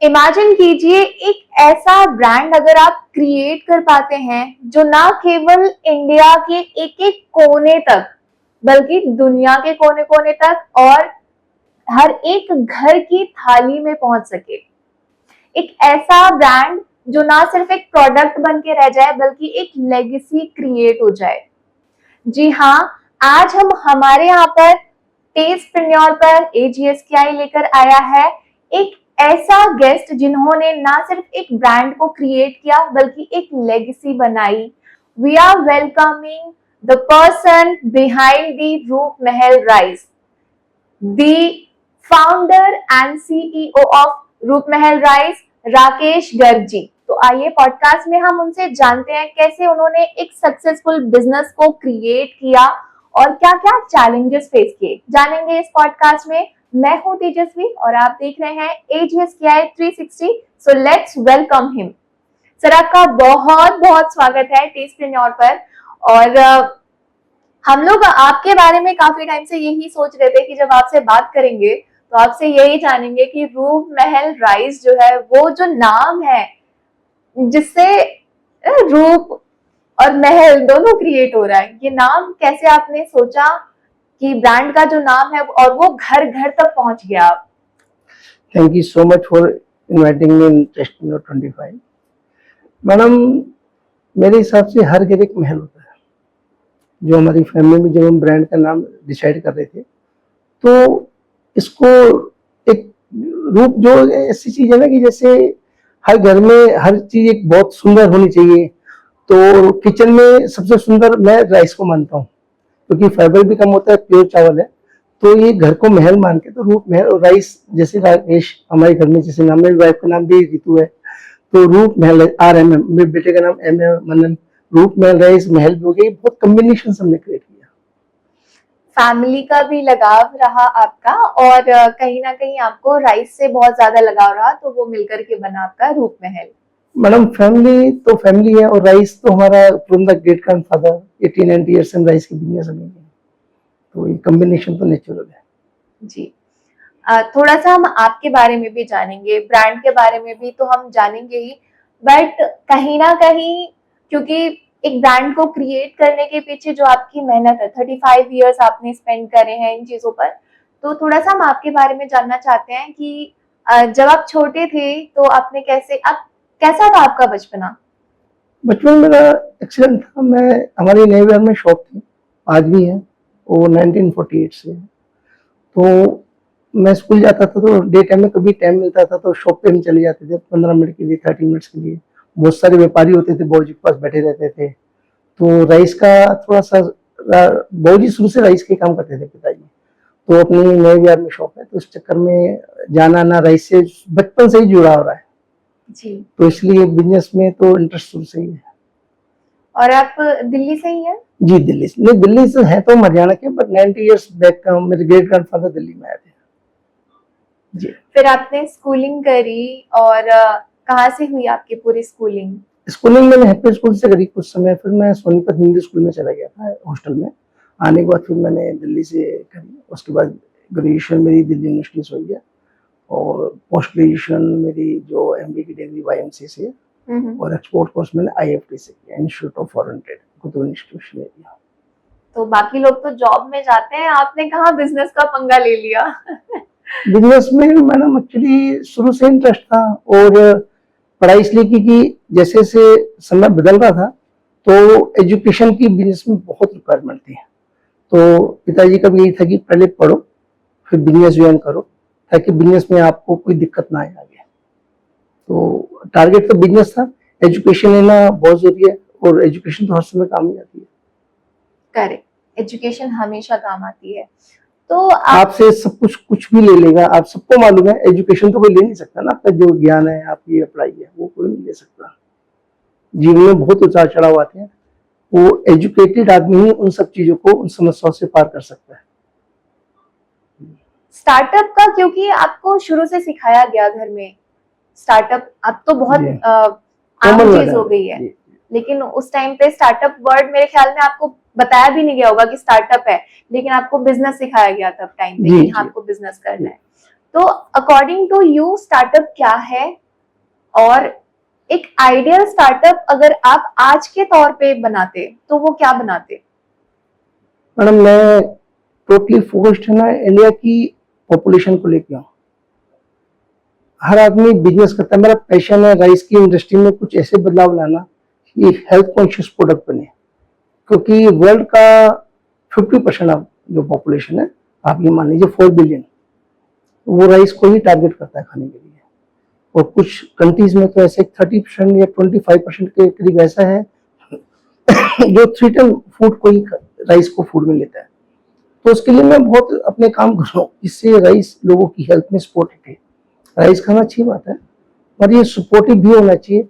Imagine कीजिए एक ऐसा ब्रांड अगर आप क्रिएट कर पाते हैं जो ना केवल इंडिया के एक एक कोने तक बल्कि दुनिया के कोने कोने तक और हर एक घर की थाली में पहुंच सके। एक ऐसा ब्रांड जो ना सिर्फ एक प्रोडक्ट बन के रह जाए बल्कि एक लेगेसी क्रिएट हो जाए। जी हाँ, आज हम हमारे यहाँ पर टेस्टप्रेन्योर पर AGSKI लेकर आया है एक ऐसा गेस्ट जिन्होंने ना सिर्फ एक ब्रांड को क्रिएट किया बल्कि एक लेगेसी बनाई। We are welcoming the person behind the Roop Mahal rice, the founder and CEO of Roop Mahal rice, Rakesh Garg ji. तो आइए पॉडकास्ट में हम उनसे जानते हैं कैसे उन्होंने एक सक्सेसफुल बिजनेस को क्रिएट किया और क्या क्या चैलेंजेस फेस किए, जानेंगे इस पॉडकास्ट में। मैं हूं तेजस्वी और आप देख रहे हैं AGSKI 360। So let's welcome him. Sir, आपका बहुत बहुत स्वागत है टेस्टप्रेन्योर पर। और हम लोग आपके बारे में काफी टाइम से यही सोच रहे थे कि जब आपसे बात करेंगे तो आपसे यही जानेंगे कि रूप महल राइस जो है, वो जो नाम है जिससे रूप और महल दोनों क्रिएट हो रहा है, ये नाम कैसे आपने सोचा कि ब्रांड का जो नाम है और वो घर घर तक पहुंच गया? Thank you so much for inviting me in Tastepreneur 25। Madam, मेरे हिसाब से हर घर एक महल होता है। जो हमारी फैमिली में जब हम ब्रांड का नाम डिसाइड कर रहे थे तो इसको एक रूप जो ऐसी चीज है ना कि जैसे हर घर में हर चीज एक बहुत सुंदर होनी चाहिए। तो किचन में सबसे सुंदर मैं राइस को मानता हूँ क्योंकि फाइबर भी कम होता है, प्योर चावल है। तो ये घर को महल मान के तो रूप महल और राइस, जैसे राकेश हमारे घर में जैसे नाम, मेरी वाइफ का नाम भी ऋतु है तो रूप महल RMM, मेरे बेटे का नाम MM मनन, रूप महल राइस महल भी हो गया। बहुत कॉम्बिनेशन हमने क्रिएट किया। फैमिली का भी लगाव रहा आपका और कहीं ना कहीं आपको राइस से बहुत ज्यादा लगाव रहा, तो वो मिलकर के बना आपका रूप महल। मैडम, फैमिली तो फैमिली है और राइस तो हमारा from the great grandfather 89 years से राइस की बिजनेस में है, तो ये कॉम्बिनेशन तो नेचुरल है जी। थोड़ा सा हम आपके बारे में भी जानेंगे, ब्रांड के बारे में भी तो हम जानेंगे ही, बट कहीं ना कहीं क्योंकि एक ब्रांड को क्रिएट करने के पीछे जो आपकी मेहनत है, 35 इयर्स आपने स्पेंड करे हैं इन चीजों पर, तो थोड़ा सा हम आपके बारे में जानना चाहते हैं कि जब आप छोटे थे तो आपने कैसा था आपका बचपना? बचपन मेरा एक्सीडेंट था। मैं हमारी नई में शॉप थी, आज भी है, वो 1948 से। तो मैं स्कूल जाता था तो डे टाइम में कभी टाइम मिलता था तो शॉप पे हम चले जाते थे 15 मिनट के लिए, 30 मिनट्स के लिए। बहुत सारे व्यापारी होते थे, बाबूजी के पास बैठे रहते थे। तो राइस का थोड़ा सा, बाबूजी शुरू से राइस के काम करते थे, पिताजी। तो अपनी नए बिहार में शॉप है तो उस चक्कर में जाना आना राइस से बचपन से ही जुड़ा हो रहा है जी। तो इसलिए बिजनेस में तो इंटरेस्ट शुरू से ही है। और आप दिल्ली से ही हैं? जी, दिल्ली से नहीं, दिल्ली से है तो हरियाणा के, बट 90 इयर्स बैक का मेरे ग्रेट ग्रैंडफादर दिल्ली में आए थे जी। फिर आपने स्कूलिंग करी और कहाँ से हुई आपकी पूरी स्कूलिंग? स्कूलिंग मैंने हैप्पी स्कूल से करी कुछ समय, फिर मैं सोनीपत हिंदी स्कूल में चला गया था हॉस्टल में। आने के बाद फिर मैंने दिल्ली से करी। उसके बाद ग्रेजुएशन मेरी दिल्ली यूनिवर्सिटी से हुई है और पोस्ट ग्रेजुएशन मेरी जो MBA की डिग्री YMCA से है और एक्सपोर्ट कोर्स मैंने IFT से किया, institute of foreign trade, Qutub institution में किया। तो बाकी लोग तो जॉब में जाते हैं, आपने कहाँ बिजनेस का पंगा ले लिया? बिजनेस में मैडम एक्चुअली शुरू से इंटरेस्ट था और पढ़ाई इसलिए की कि जैसे जैसे समय बदल रहा था तो एजुकेशन की बिजनेस में बहुत रिक्वायरमेंट थी। तो पिताजी का भी यही था कि पहले पढ़ो फिर बिजनेस ज्वाइन करो ताकि बिजनेस में आपको कोई दिक्कत ना आए आगे। तो टारगेट तो बिजनेस था, एजुकेशन लेना बहुत जरूरी है और एजुकेशन तो हर समय काम में आती है। करेक्ट, एजुकेशन हमेशा काम आती है। तो आपसे सब कुछ भी ले लेगा, आप सबको मालूम है एजुकेशन तो कोई ले नहीं सकता ना, आपका जो ज्ञान है, आपकी पढ़ाई है, वो कोई नहीं ले सकता। जीवन में बहुत उतार चढ़ाव आते हैं, वो एजुकेटेड आदमी ही उन सब चीजों को, उन समस्याओं से पार कर सकता है। स्टार्टअप का क्योंकि आपको शुरू से सिखाया गया घर में, स्टार्टअप अब तो बहुत आम चीज हो गई है, लेकिन उस टाइम पे स्टार्टअप वर्ड मेरे ख्याल में आपको बताया भी नहीं गया होगा कि स्टार्टअप है, लेकिन आपको बिजनेस सिखाया गया था टाइम पे कि आपको बिजनेस करना है। तो अकॉर्डिंग टू यू स्टार्टअप क्या है, और एक आइडियल स्टार्टअप अगर आप आज के तौर पे बनाते तो वो क्या बनाते? मैडम मैं टोटली फोकस्ड है ना इंडिया की पॉपुलेशन को लेके हूँ। हर आदमी बिजनेस करता है, मेरा पैशन है राइस की इंडस्ट्री में कुछ ऐसे बदलाव लाना कि हेल्थ कॉन्शियस प्रोडक्ट बने, क्योंकि वर्ल्ड का 50% अब जो पॉपुलेशन है, आप ये मान लीजिए 4 बिलियन, वो राइस को ही टारगेट करता है खाने के लिए। और कुछ कंट्रीज में तो ऐसे 30% या 25% के करीब ऐसा है जो 3 टन फूड को ही राइस को फूड में लेता है। तो उसके लिए मैं बहुत अपने काम कर रहा हूँ, इससे राइस लोगों की हेल्थ में सपोर्ट है। राइस खाना अच्छी बात है, और ये सपोर्टिव भी होना चाहिए।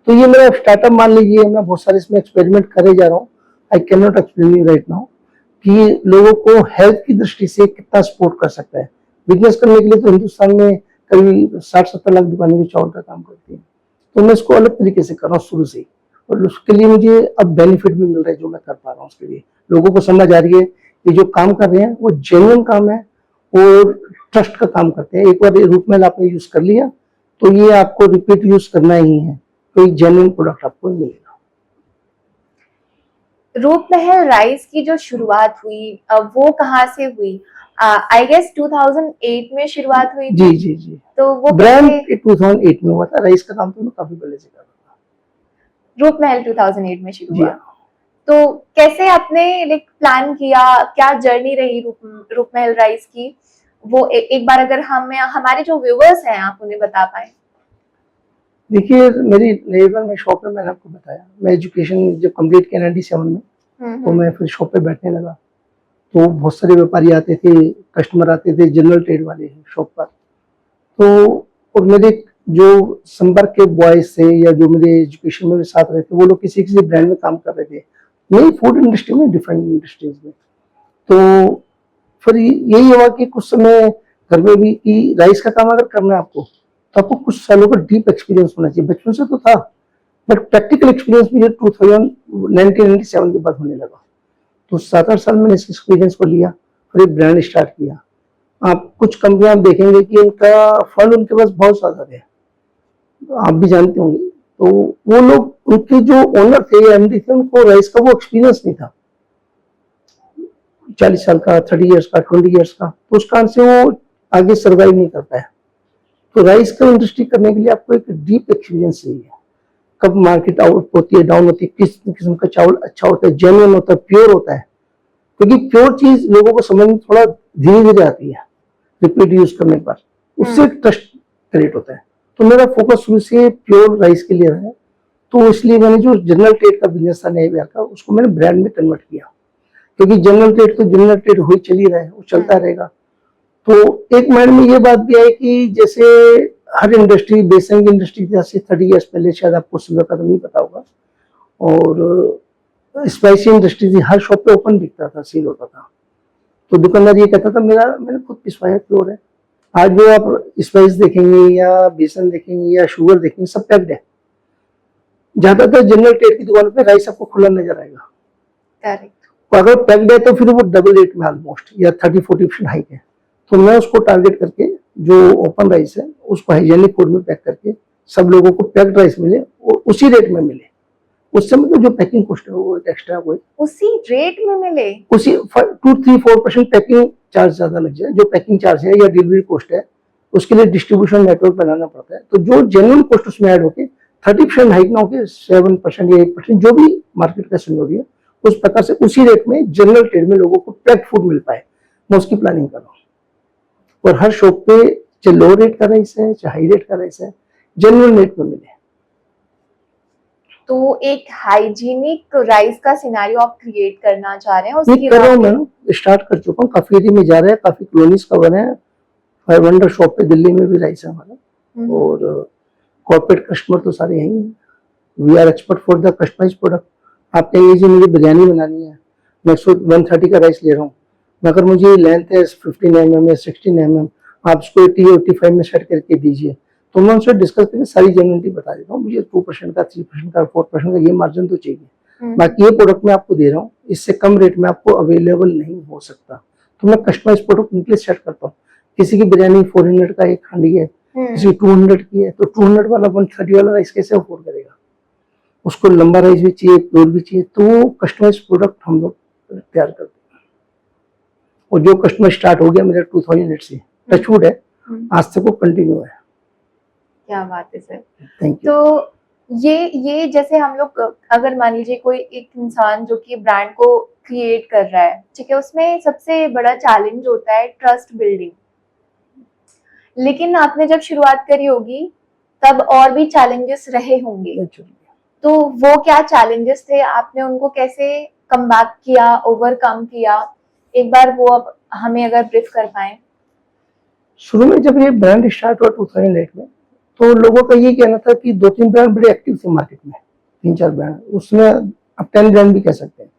तो ये मेरा स्टार्टअप मान लीजिए, मैं बहुत सारे इसमें एक्सपेरिमेंट करे जा रहा हूँ। I can not explain you right now कि लोगों को हेल्थ की दृष्टि से कितना सपोर्ट कर सकता है। बिजनेस करने के लिए तो हिंदुस्तान में करीब 60-70 लाख दुकानें भी चावल का काम करती हैं, तो मैं इसको अलग तरीके से कर रहा हूँ शुरू से ही, और उसके लिए मुझे अब बेनिफिट भी मिल रहा है जो मैं कर पा रहा हूँ। उसके लिए लोगों को समझ आ रही है कि जो काम कर रहे हैं वो जेन्युइन काम है और ट्रस्ट का काम करते हैं। एक बार ये रूपमेल आपने यूज कर लिया तो ये आपको रिपीट यूज करना ही है, तो एक जेन्युइन प्रोडक्ट आपको मिलेगा। रूपमहल राइस की जो शुरुआत हुई वो कहाँ से हुई? आई गेस 2008 में शुरुआत हुई जी थी। जी जी, तो वो ब्रांड कैसे? 2008 में हुआ था। राइस का काम तो मैं काफी पहले से कर रहा था। रूपमहल 2008 में शुरू जी हुआ। हाँ। तो कैसे आपने लाइक प्लान किया, क्या जर्नी रही रूपमहल राइस की? वो एक बार अगर हमारे जो व्यूअर्स हैं आप उन्हें बता पाए। देखिए मेरी नेबर में शॉप है, मैंने आपको बताया मैं एजुकेशन जब कंप्लीट किया 97 में, तो मैं फिर शॉप पे बैठने लगा। तो बहुत सारे व्यापारी आते थे, कस्टमर आते थे, जनरल ट्रेड वाले शॉप पर। तो और मेरे जो संपर्क के बॉयज थे या जो मेरे एजुकेशन में साथ रहते, वो लोग किसी किसी ब्रांड में काम कर रहे थे, नहीं फूड इंडस्ट्री में, डिफरेंट इंडस्ट्रीज में। तो फिर यही हुआ कि कुछ समय घर में भी कि राइस का काम अगर करना है आपको, तो आपको कुछ सालों का डीप एक्सपीरियंस होना चाहिए। बचपन से तो था, बट प्रैक्टिकल एक्सपीरियंस मुझे 1997 के बाद होने लगा। तो 7-8 साल मैंने इस एक्सपीरियंस को लिया, फिर एक ब्रांड स्टार्ट किया। आप कुछ कंपनियां आप देखेंगे कि उनका फंड उनके पास बहुत ज्यादा है, आप भी जानते होंगे। तो वो लोग, उनके जो ओनर थे, एमडी थे, उनको राइस का वो एक्सपीरियंस नहीं था, 40 साल का, 30 इयर्स का, 20 इयर्स का, तो उस कारण से वो आगे सर्वाइव नहीं कर पाया। तो राइस का इंडस्ट्री करने के लिए आपको एक डीप एक्सपीरियंस चाहिए। कब मार्केट आउट होती है, डाउन होती है, किस किस्म का चावल अच्छा होता है, जेन्युइन होता है, प्योर होता है, क्योंकि प्योर चीज लोगों को समझ में थोड़ा धीरे धीरे आती है रिपीट यूज करने पर, उससे ट्रस्ट क्रिएट होता है। तो मेरा फोकस शुरू से प्योर राइस के लिए रहा है। तो इसलिए मैंने जो जनरल ट्रेड का बिजनेस था नए बिहार का, उसको मैंने ब्रांड में कन्वर्ट किया, क्योंकि जनरल ट्रेड तो जनरल ट्रेड हो ही चल ही रहा है, वो चलता रहेगा। तो एक माइंड में ये बात भी है कि जैसे हर इंडस्ट्री, बेसन की इंडस्ट्री जैसे 30 इयर्स पहले, शायद आपको सुबह का तो नहीं पता होगा, और स्पाइसी इंडस्ट्री थी, हर शॉप पे ओपन दिखता था, सील होता था। तो दुकानदार ये कहता था मैंने खुद पिसवाया, प्योर है। आज जो आप स्पाइस देखेंगे या बेसन देखेंगे या शुगर देखेंगे, सब पैक्ड है। ज्यादातर जनरल ट्रेड की दुकान पे राइस आपको खुला नजर आएगा। करेक्ट। तो अगर पैक्ड है तो फिर वो डबल रेट में ऑलमोस्ट, या 30-40% हाइक है। तो मैं उसको टारगेट करके जो ओपन राइस है उसको हाइजेनिक फूड में पैक करके सब लोगों को पैक्ड राइस मिले और उसी रेट में मिले। उस समय तो जो पैकिंग कॉस्ट है वो एक्स्ट्रा कोई उसी रेट में मिले, उसी 2-3-4% पैकिंग चार्ज ज्यादा लग जाए, जो पैकिंग चार्ज है या डिलीवरी कॉस्ट है, उसके लिए डिस्ट्रीब्यूशन नेटवर्क बनाना पड़ता है। तो जो जेन्युइन कॉस्ट उसमें ऐड होके 30% हाइक ना होके 7% या 8%, जो भी मार्केट का सिनेरियो है, उस प्रकार से उसी रेट में जनरल ट्रेड में लोगों को पैक्ड फूड मिल पाए, मैं उसकी प्लानिंग कर रहा हूँ। और हर शॉप पे चाहे लो रेट का राइस है, चाहे हाई रेट का राइस है, जेन्युइन रेट में मिले। तो एक हाइजीनिक राइस का सिनेरियो आप क्रिएट करना चाह रहे हैं, नहीं उसकी कर रहा हूँ, बात मैं स्टार्ट कर चुका हूँ, काफी एरिया में जा रहा है, काफी कॉलोनीज कवर है। 500 शॉप पे दिल्ली में भी राइस है हमारा, और कॉर्पोरेट कस्टमर तो सारे यही हैं। We are expert for the customize product. आप कहेंगे जी मुझे बिरयानी बनानी है, मैं 130 का राइस ले रहा हूँ, मगर मुझे लेंथ है 15 mm या 16 mm, आप उसको 80-85 में सेट करके दीजिए। तो मैं उनसे डिस्कस करके सारी जेन्युइनिटी बता देता हूँ, मुझे 2% का, 3% का, 4% का ये मार्जिन तो चाहिए, बाकी ये प्रोडक्ट मैं आपको दे रहा हूँ, इससे कम रेट में आपको अवेलेबल नहीं हो सकता। तो मैं कस्टमाइज प्रोडक्ट उनके लिए सेट करता हूँ किसी की बिरयानी 400 का एक हांडी है, किसी की 200 की है, तो 200 वाला 130 वाला राइस कैसे अफोर्ड करेगा? उसको लंबा राइस भी चाहिए, प्योर भी चाहिए, तो कस्टमाइज प्रोडक्ट हम लोग तैयार करते हैं। और जो कस्टमर स्टार्ट हो गया मेरा 2008 से, टचवुड है, आज तक वो कंटिन्यू है। क्या बात है सर। Thank you. तो ये जैसे हम लोग अगर मान लीजिए कोई एक इंसान जो कि ब्रांड को क्रिएट कर रहा है, ठीक है, उसमें सबसे बड़ा चैलेंज होता है ट्रस्ट बिल्डिंग। लेकिन आपने जब शुरुआत करी होगी तब और भी चैलेंजेस रहे होंगे, तो वो क्या चैलेंजेस थे, आपने उनको कैसे कम बैक किया, ओवरकम किया, एक बार वो अब हमें अगर ब्रीफ कर पाए। शुरू में जब ये ब्रांड स्टार्ट हुआ 2008 में, तो लोगों का ये कहना था कि 2-3 ब्रांड बड़े एक्टिव थे मार्केट में, 3-4 ब्रांड, उसमें अब 10 ब्रांड भी कह सकते हैं।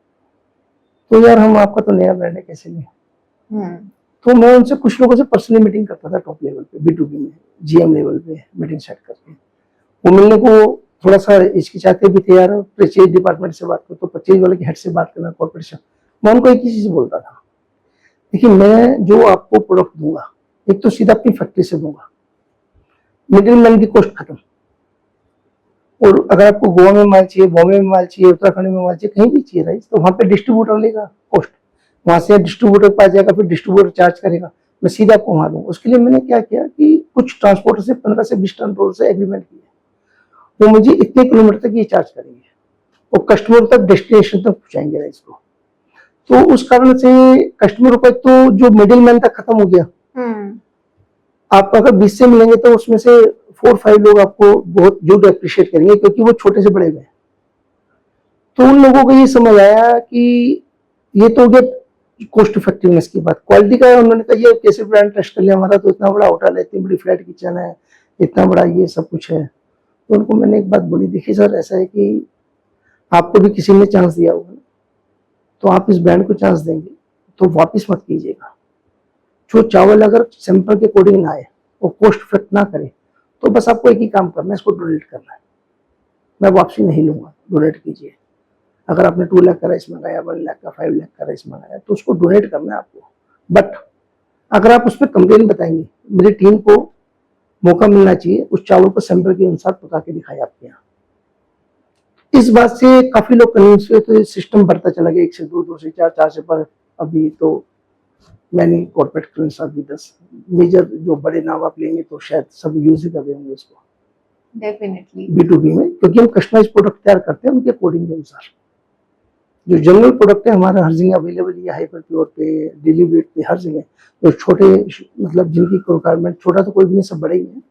तो यार हम आपका तो नया ब्रांड है, कैसे लें? तो मैं उनसे कुछ लोगों से पर्सनली मीटिंग करता था, टॉप लेवल पे, B2B में, GM लेवल पे मीटिंग सेट करके। वो मिलने को थोड़ा सा हिचकिचाते भी थे, यार परचेज डिपार्टमेंट से बात करो, तो परचेज वाले के हेड से बात करना, कॉर्पोरेशन। मैं उनको एक ही चीज बोलता था, देखिए मैं जो आपको प्रोडक्ट दूंगा, एक तो सीधा अपनी फैक्ट्री से दूंगा, मिडिल मैन की कॉस्ट खत्म। और अगर आपको गोवा में माल चाहिए, बॉम्बे में माल चाहिए, उत्तराखंड में माल चाहिए, कहीं भी चाहिए राइस, तो वहां पे डिस्ट्रीब्यूटर लेगा कॉस्ट, वहां से डिस्ट्रीब्यूटर के पास जाएगा, फिर डिस्ट्रीब्यूटर चार्ज करेगा, मैं सीधा आपको वहां दूंगा। उसके लिए मैंने क्या किया कि कुछ ट्रांसपोर्टर से 15 से 20 टन रोड से एग्रीमेंट किया, वो मुझे इतने किलोमीटर तक ये चार्ज करेंगे और कस्टमर तक डेस्टिनेशन तक पहुंचाएंगे राइस को। तो उस कारण से कस्टमर को तो जो मिडिल मैन तक खत्म हो गया। आप अगर 20 से मिलेंगे तो उसमें से 4-5 लोग आपको बहुत जरूर अप्रिशिएट करेंगे, क्योंकि वो छोटे से बड़े हुए। तो उन लोगों को ये समझ आया कि ये तो हो गया कॉस्ट इफेक्टिवनेस की बात। क्वालिटी का उन्होंने कहा ये कैसे ब्रांड ट्रस्ट कर लिया, हमारा तो इतना बड़ा होटल है, इतनी बड़ी फ्लैट किचन है, इतना बड़ा ये सब कुछ है। तो उनको मैंने एक बात बोली, देखिए सर ऐसा है कि आपको भी किसी ने चांस दिया होगा, तो आप इस ब्रांड को चांस देंगे तो वापिस मत कीजिएगा। जो चावल अगर सैंपल के अकॉर्डिंग ना आए और कॉस्ट इफेक्ट ना करे, तो बस आपको एक ही काम करना है, इसको डोनेट करना है। मैं वापसी नहीं लूंगा, डोनेट कीजिए। अगर आपने 2 लाख का राइस मंगाया, 1 लाख का, 5 लाख का राइस मंगाया, तो उसको डोनेट करना है आपको। बट अगर आप उस पर कंप्लेन बताएंगे, मेरी टीम को मौका मिलना चाहिए उस चावल को सैंपल के अनुसार पका के दिखाए आपके यहाँ। इस बात से काफी लोग कन्विंस हुए, तो सिस्टम बढ़ता चला गया, 1 से 2, 2 से 4, 4 से 5, अभी तो मैंने कॉर्पोरेट क्लाइंट्स अभी 10 मेजर जो बड़े नाम आप लेंगे तो शायद सब यूज ही कर रहे होंगे इसको डेफिनेटली B2B में, क्योंकि हम कस्टमाइज प्रोडक्ट तैयार करते हैं उनके अकॉर्डिंग के अनुसार। जो जनरल प्रोडक्ट है हमारा हर जगह अवेलेबल है, हाइपर प्योर पे, डिलीवरी पे, हर जगह। जो छोटे मतलब जिनकी रिक्वायरमेंट, छोटा तो कोई भी नहीं, सब बड़े ही हैं,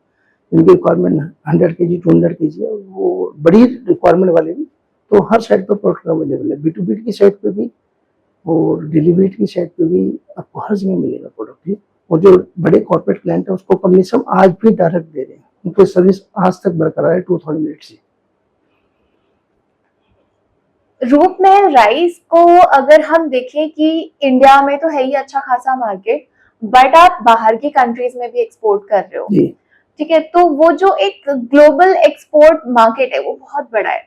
जिनकी रिक्वायरमेंट 100 kg 200 kg है, वो बड़ी रिक्वायरमेंट वाले भी तो हर साइड पर प्रोडक्ट अवेलेबल है। B2B की साइड पे भी और डिलीवरी की साइड पे भी आपको हर जगह मिलेगा प्रोडक्ट ही। और जो बड़े कॉर्पोरेट क्लाइंट है उसको कंपनी सब आज भी डायरेक्ट दे रहे हैं, उनकी सर्विस आज तक बरकरार है 2008 से। रूपमहल राइस को अगर हम देखें कि इंडिया में तो है ही अच्छा खासा मार्केट, बट आप बाहर की कंट्रीज में भी एक्सपोर्ट कर रहे हो, ठीक है, तो वो जो एक ग्लोबल एक्सपोर्ट मार्केट है वो बहुत बड़ा है,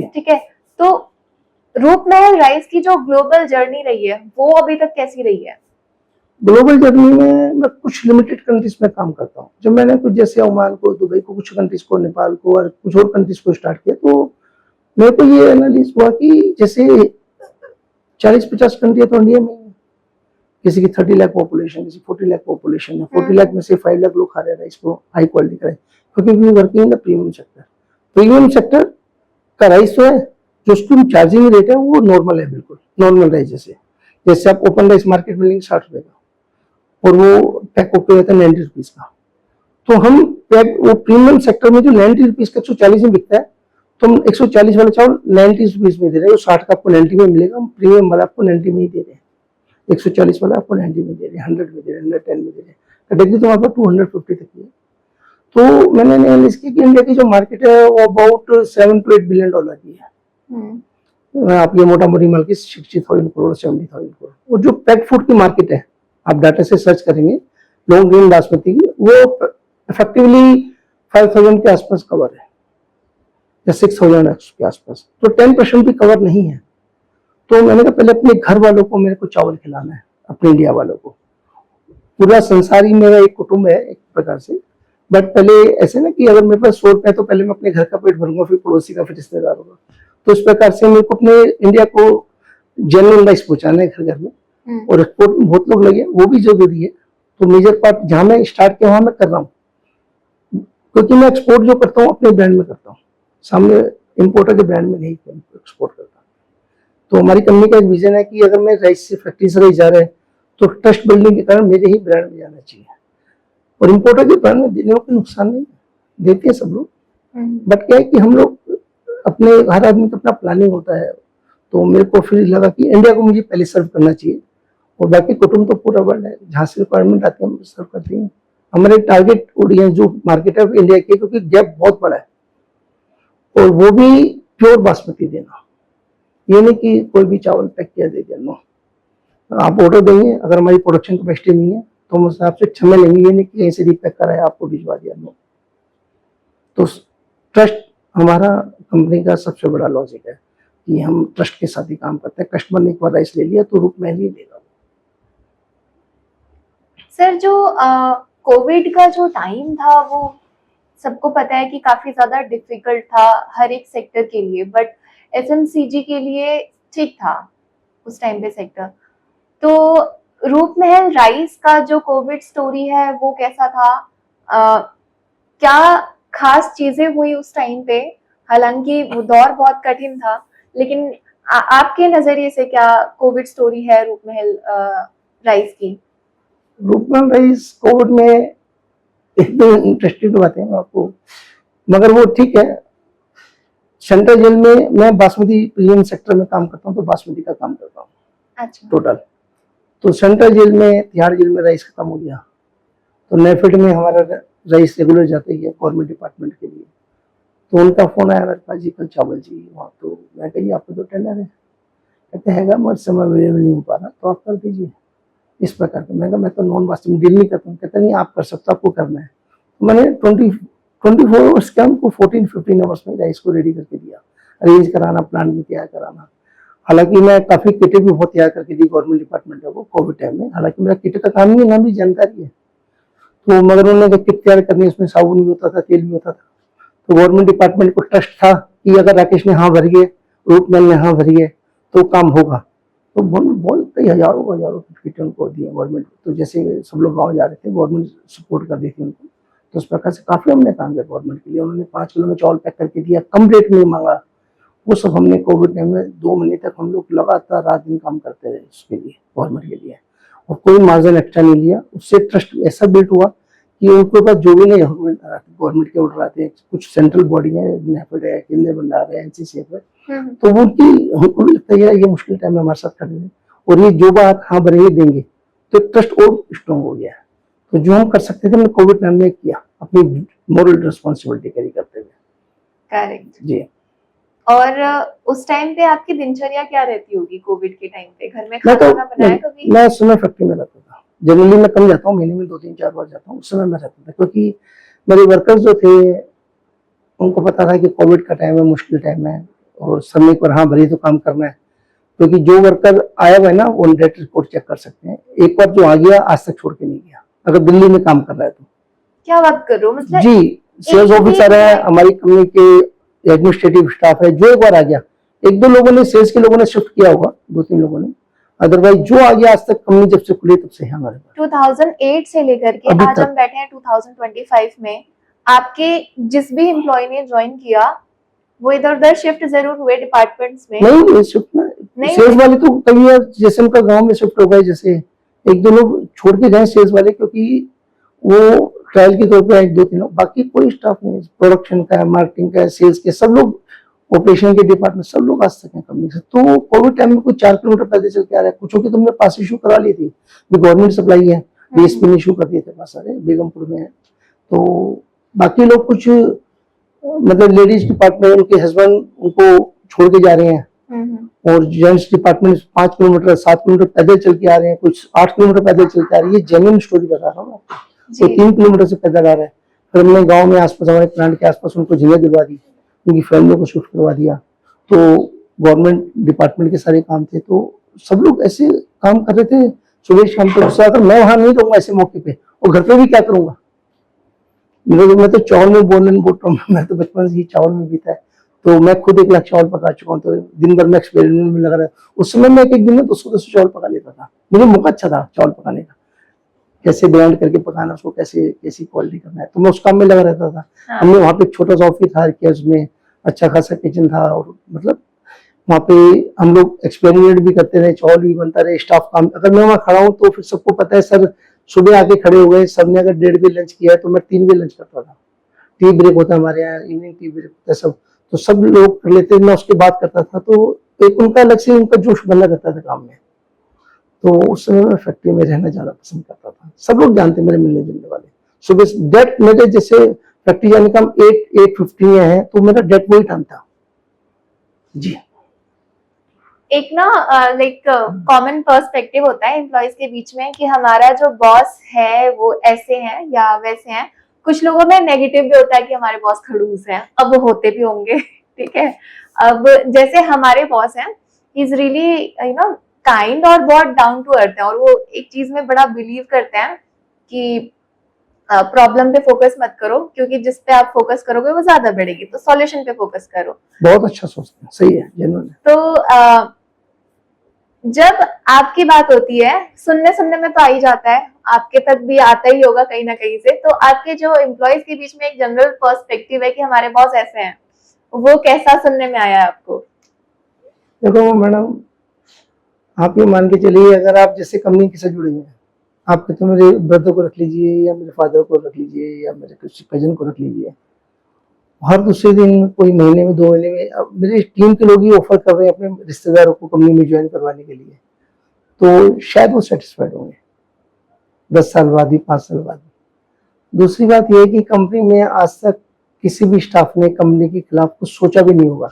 ठीक है। तो रूपमहल राइस की जो ग्लोबल जर्नी रही है वो अभी तक कैसी रही है? ग्लोबल जर्नी में मैं कुछ लिमिटेड कंट्रीज में काम करता हूँ। जब मैंने कुछ जैसे ओमान को, दुबई को, कुछ कंट्रीज को, नेपाल को और कुछ और कंट्रीज को स्टार्ट किया, तो मेरे को ये एनालिसिस हुआ कि जैसे 40-50 कंट्री तो इंडिया में, किसी की 30 लाख पॉपुलेशन, किसी 40 लाख पॉपुलेशन है, 40 लाख में से 5 लाख लोग खा रहे हैं राइस को हाई क्वालिटी का, क्योंकि we working in the premium sector. Premium sector का राइस तो है, जो उसकी चार्जिंग रेट है वो नॉर्मल है, बिल्कुल नॉर्मल राइस जैसे आप ओपन राइस मार्केट में लेंगे 60 रुपए का, और वो पैक होकर रहता है 90 रुपीज का। तो हम पैक वो प्रीमियम सेक्टर में जो 90 रुपीज का 140 में बिकता है, तो हम 140 वाला चावल 90 रुपीज में दे रहे हैं, 60 का आपको 90 में मिलेगा, हम प्रीमियम वाला आपको 90 में ही दे रहे हैं, 140 वाला आपको 90 में दे रहे हैं, 100 में दे रहे हैं, 110 में दे रहे हैं, कैटेगरी तो आपको 250 तक की है। तो मैंने एनालिसिस किया कि इंडिया की जो मार्केट है वो अबाउट $7 to 8 बिलियन की है। आप ये मोटा मोटी माल की 60,000 करोड़ 70,000 करोड़। और जो पैक फूड की मार्केट है, आप डाटा से सर्च करेंगे लॉन्ग ग्रेन बासमती की, वो इफेक्टिवली 5,000 के आसपास कवर है या 6,000 के आसपास, तो 10% भी कवर नहीं है। तो मैंने कहा पहले अपने घर वालों को मेरे को चावल खिलाना है, अपने इंडिया वालों को। पूरा संसार ही मेरा एक कुटुंब है एक प्रकार से। बट पहले ऐसे ना कि अगर मेरे पास 100 रुपए है तो पहले मैं अपने घर का पेट भरूंगा, फिर पड़ोसी का, फिर रिश्तेदार होगा। तो इस प्रकार से मेरे को अपने इंडिया को जनरल राइस पहुंचाना है घर घर में, और एक्सपोर्ट में बहुत लोग लगे, वो भी जरूरी है। तो मेजर पार्ट जहां मैं स्टार्ट किया वहां मैं कर रहा हूँ, क्योंकि मैं एक्सपोर्ट जो करता हूँ अपने ब्रांड में करता हूँ, सामने इम्पोर्टर के ब्रांड में नहीं एक्सपोर्ट करता। तो हमारी कंपनी का एक विजन है कि अगर मैं राइस से फैक्ट्री से राइस जा रहा है तो ट्रस्ट बिल्डिंग के कारण मेरे ही ब्रांड में जाना चाहिए, और इम्पोर्टर के ब्रांड में देने को नुकसान नहीं, देते हैं सब लोग। बट क्या है कि हम लोग अपने, हर आदमी का अपना प्लानिंग होता है। तो मेरे को फिर लगा कि इंडिया को मुझे पहले सर्व करना चाहिए, और बाकी कुटुंब तो पूरा वर्ल्ड है, जहाँ से रिक्वायरमेंट आती है हम सर्व करते हैं। हमारे टारगेट ऑडियंस जो मार्केट है इंडिया की, क्योंकि गैप बहुत बड़ा है, और वो भी प्योर बासमती देना, ये नहीं कि कोई भी चावल पैक किया दे देना। आप ऑर्डर देंगे, अगर हमारी प्रोडक्शन कैपेसिटी नहीं है तो हम उस हिसाब से क्षमा लेंगे, ये नहीं कि कहीं से रीपैक कराया आपको भिजवा दिया। नो, तो ट्रस्ट हमारा कंपनी का सबसे बड़ा लॉजिक है कि हम ट्रस्ट के साथ ही काम करते हैं। कस्टमर ने एक बार राइस ले लिया तो रूप में ही लेगा। सर, जो कोविड का जो टाइम था वो सबको पता है कि काफी ज्यादा डिफिकल्ट था हर एक सेक्टर के लिए, बट एफएमसीजी के लिए ठीक था उस टाइम पे सेक्टर। तो रूपमहल राइस का जो कोविड स्टोरी है वो कैसा था? क्या खास चीजें हुई उस टाइम पे? हालांकि वो दौर बहुत कठिन था, लेकिन आपके नजरिए से क्या कोविड स्टोरी है रूपमहल राइस की? रूपमहल राइस कोविड में एकदम इंटरेस्टिंग बात है आपको, मगर वो ठीक है। सेंट्रल जेल में मैं बासमती प्रीमियम सेक्टर में काम करता हूँ, तो बासमती का काम करता हूँ। अच्छा। टोटल तो सेंट्रल जेल में, तिहाड़ जेल में राइस खत्म हो गया, तो नेफेड में हमारा राइस रेगुलर जाते ही है गवर्नमेंट डिपार्टमेंट के लिए। तो उनका फोन आया मेरे पास, जी कल चावल चाहिए वहाँ। तो मैं कही आपको तो टेंडर है, कहते हैं मगर समय अवेलेबल नहीं हो पा रहा, तो आप कर दीजिए इस प्रकार का। मैं कहा मैं तो नॉन बासमती डील नहीं करता हूँ। कहते नहीं आप कर सकते, आपको करना है। तो मैंने 24 आवर्स क्या उनको 14-15 आवर्स में राइस को रेडी करके दिया, अरेंज कराना, प्लान में तैयार कराना। हालांकि मैं काफी किटें भी बहुत तैयार करके दी गवर्नमेंट डिपार्टमेंट है वो कोविड टाइम में। हालांकि मेरा किट का काम नहीं है, ना भी जानकारी है, तो मगर उन्होंने किट तैयार करनी, उसमें साबुन भी होता था, तेल भी होता था। तो गवर्नमेंट डिपार्टमेंट को ट्रस्ट था कि अगर राकेश ने हाँ भरी है, रूपमहल ने हाँ भरी है, तो काम होगा। तो बहुत कई हजारों किट उनको दिए गवर्नमेंट। तो जैसे सब लोग गाँव जा रहे थे, गवर्नमेंट सपोर्ट कर दी थी उनको। तो उस प्रकार से काफी हमने काम किया गवर्नमेंट के लिए। उन्होंने 5 किलो में चावल पैक करके दिया, कम रेट में मांगा। वो सब हमने कोविड टाइम में 2 महीने तक हम लोग लगातार रात दिन काम करते रहे उसके लिए, गवर्नमेंट के लिए, और कोई मार्जिन एक्स्ट्रा नहीं लिया। उससे ट्रस्ट ऐसा बिल्ड हुआ कि उनके पास जो भी नहीं गवर्नमेंट के ऑर्डर आते हैं, कुछ सेंट्रल बॉडी है, नेफेड है, केंद्रीय भंडार है, एनसीसीएफ है, तो वो उनकी, हमको भी लगता है ये मुश्किल टाइम में हमारे साथ खड़े हैं, और ये जो बात हाँ भरेंगे देंगे, तो ट्रस्ट और स्ट्रॉन्ग हो गया है। तो जो हम कर सकते थे हमने कोविड टाइम में किया, अपनी मॉरल रिस्पॉन्सिबिलिटी कैरी करते हुए। करेक्ट जी। और उस टाइम पे आपकी दिनचर्या क्या रहती होगी कोविड के टाइम पे? घर में खाना बनाया कभी? मैं उस समय फैक्ट्री में रहता था। जनरली मैं कम जाता हूँ, महीने में 2-3-4 बार जाता हूँ। उस समय मैं रहता था, क्योंकि मेरे वर्कर्स जो थे उनको पता था कि कोविड का टाइम है, मुश्किल टाइम है, और समय पर हाँ भरी तो काम करना है। क्योंकि जो वर्कर आया हुआ है ना, वो डायरेक्ट रिपोर्ट चेक कर सकते हैं। एक बार जो आ गया आज तक छोड़ के नहीं गया, अगर दिल्ली में काम कर रहा है तो। क्या बात कर रहे हो? मतलब जी, सेल्स ऑफिसर है, हमारी कंपनी के एडमिनिस्ट्रेटिव स्टाफ है, जो एक बार आ गया। 1-2 लोगों ने, सेल्स के लोगों ने शिफ्ट किया होगा, 2-3 लोगों ने, अदरवाइज जो आ गया आज तक कंपनी जब से खुली तब से है हमारे पास। 2008 से लेकर के आज हम बैठे हैं 2025 में। आपके जिस भी एम्प्लॉय ने ज्वाइन किया वो इधर उधर शिफ्ट जरूर हुए डिपार्टमेंट्स में? नहीं शिफ्ट ना, सेल्स वाले तो कई बार जैसे उनका गांव में शिफ्ट हो गए, जैसे 1-2 लोग छोड़ के गए सेल्स वाले, क्योंकि वो ट्रायल के तौर पे 1-2-3 लोग, बाकी कोई स्टाफ नहीं। प्रोडक्शन का, मार्केटिंग का, सेल्स के सब लोग, ऑपरेशन के डिपार्टमेंट सब लोग आ सके कंपनी से। तो कोविड टाइम में कुछ 4 किलोमीटर पैदल चल के आ रहा है। कुछ की तुमने पास इशू करा ली थी, गवर्नमेंट सप्लाई है, डीएसपी ने इशू कर दिए थे पास सारे, बेगमपुर में है। तो बाकी लोग कुछ मतलब लेडीज डिपार्टमेंट, उनके हस्बैंड उनको छोड़ के जा रहे हैं, और जेंट्स डिपार्टमेंट 5 किलोमीटर 7 किलोमीटर पैदल चल के आ रहे हैं, कुछ 8 किलोमीटर पैदल चल के आ रही है। ये जेन्युइन स्टोरी बता रहा हूँ आपको। तो 3 किलोमीटर से पैदल आ रहा है। फिर हमने गांव में आसपास, हमारे प्लांट के आसपास उनको जगह दिलवा दी, उनकी फैमिली को शिफ्ट करवा दिया। तो गवर्नमेंट डिपार्टमेंट के सारे काम थे, तो सब लोग ऐसे काम कर रहे थे। सुबह शाम तक गुस्सा आता, मैं वहां नहीं रहूंगा ऐसे मौके पे, और घर पे भी क्या करूंगा। मैं तो चावल में बोल रहा हूँ, मैं तो बचपन से ही चावल में बीता है, तो मैं खुद 1 लाख चावल पका चुका हूँ, तो दिन भर में एक्सपेरिमेंट में लगा रहा है। उस समय मैं एक दिन में 200 चावल पका लेता था, मुझे मौका अच्छा था चावल पकाने का, कैसे ब्लेंड करके पकाना उसको, कैसे कैसी क्वालिटी करना है, तो मैं उस काम में लगा रहता था। हाँ। हमने वहाँ पे एक छोटा सा ऑफिस हायर किया, उसमें अच्छा खासा किचन था, और मतलब वहाँ पे हम लोग एक्सपेरिमेंट भी करते रहे, चावल भी बनता रहे, स्टाफ काम, अगर मैं वहाँ खड़ा हूँ तो फिर सबको पता है सर सुबह आके खड़े हो गए, सबने अगर 1:30 बजे लंच किया है तो मैं 3 बजे लंच करता था। टी ब्रेक होता है हमारे यहाँ, इवनिंग टी ब्रेक होता है सब, तो सब लोग कर लेते, मैं उसके बाद करता था, तो एक उनका अलग से उनका जोश बना रहता था काम में। तो उस समय मैं फैक्ट्री में रहना ज्यादा पसंद करता था। सब लोग जानते मेरे मिलने जुलने वाले, सुबह डेट मेरे जैसे फैक्ट्री जाने का 8:50 है, तो मेरा डेट वही टाइम था जी। एक ना लाइक कॉमन पर्सपेक्टिव होता है एम्प्लॉयज के बीच में कि हमारा जो बॉस है वो ऐसे हैं या वैसे हैं। कुछ लोगों में नेगेटिव भी होता है कि हमारे बॉस खड़ूस हैं, अब वो होते भी होंगे ठीक है। अब जैसे हमारे बॉस हैं, he is really you know kind और बहुत डाउन टू अर्थ है, और वो एक चीज में बड़ा बिलीव करते हैं कि प्रॉब्लम पे फोकस मत करो, क्योंकि जिस पे आप फोकस करोगे वो ज्यादा बढ़ेगी, तो सॉल्यूशन पे फोकस करो। बहुत अच्छा सोचते हैं, सही है, जेन्युइन है। तो जब आपकी बात होती है, सुनने सुनने में तो आ ही जाता है, आपके तक भी आता ही होगा कहीं ना कहीं से, तो आपके जो एम्प्लॉयज के बीच में एक जनरल पर्सपेक्टिव है कि हमारे बॉस ऐसे हैं, वो कैसा सुनने में आया है आपको? देखो मैडम, आप ये मान के चलिए, अगर आप जैसे कंपनी के साथ जुड़े हैं, आप कहते हो मेरे ब्रदर को रख लीजिए, या मेरे फादर को रख लीजिए, या मेरे किसी कजन को रख लीजिए, हर दूसरे दिन, कोई महीने में, 2 महीने में, अब मेरी टीम के लोग ही ऑफर कर रहे हैं अपने रिश्तेदारों को कंपनी में ज्वाइन करवाने के लिए, तो शायद वो सेटिस्फाइड होंगे 10 साल बाद भी, 5 साल बाद भी। दूसरी बात यह है कि कंपनी में आज तक किसी भी स्टाफ ने कंपनी के खिलाफ कुछ सोचा भी नहीं होगा।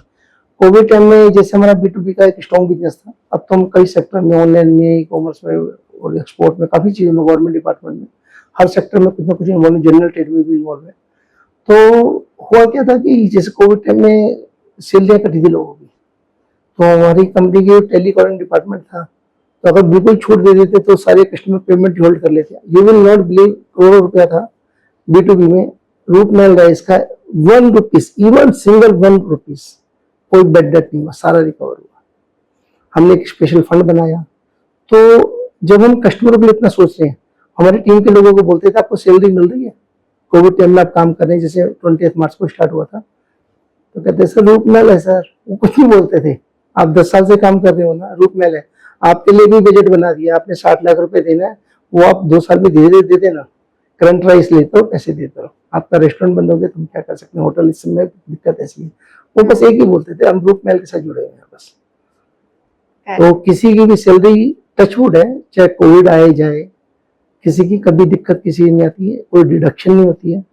कोविड टाइम में जैसे हमारा B2B का एक स्ट्रॉन्ग बिजनेस था, अब तो हम कई सेक्टर में, ऑनलाइन में, ई कॉमर्स में और एक्सपोर्ट में, काफी चीजों में, गवर्नमेंट डिपार्टमेंट में, हर सेक्टर में कुछ ना कुछ इन्वॉल्व, जनरल ट्रेड में भी इन्वॉल्व है। तो हुआ क्या था कि जैसे कोविड टाइम में सैलरियां कटी थी लोगों की, तो हमारी कंपनी के टेलीकॉलिंग डिपार्टमेंट था, तो अगर बिल्कुल छूट दे देते तो सारे कस्टमर पेमेंट होल्ड कर लेते। यू विल नॉट बिलीव, करोड़ों रुपया था B2B में, रूट मेल राइस का 1 रुपीज, इवन सिंगल 1 रुपीज, कोई बेड डेट नहीं हुआ, सारा रिकवर हुआ। हमने एक स्पेशल फंड बनाया। तो जब हम कस्टमर के लिए इतना सोच रहे हैं, हमारी टीम के लोगों को बोलते थे आपको सैलरी मिल रही है, कोविड टाइम में आप काम कर रहे हैं, जैसे 20 मार्च को स्टार्ट हुआ था, तो कहते सर रूट मेल है सर, वो कुछ नहीं बोलते थे, आप 10 साल से काम कर रहे हो ना, रूट मेल है, आपके लिए भी बजट बना दिया आपने, 60 लाख रुपए देना है, वो आप 2 साल में धीरे धीरे दे देना, करंट राइस लेते हो, पैसे देते हो, आपका रेस्टोरेंट बंद हो गया, तुम क्या कर सकते हैं, होटल, इस समय दिक्कत ऐसी है। वो बस एक ही बोलते थे, हम रूट मेल के साथ जुड़े हुए हैं बस। तो किसी की भी सैलरी टचवुड है, चाहे कोविड आए जाए, किसी की कभी दिक्कत किसी की नहीं आती है, कोई डिडक्शन नहीं होती है,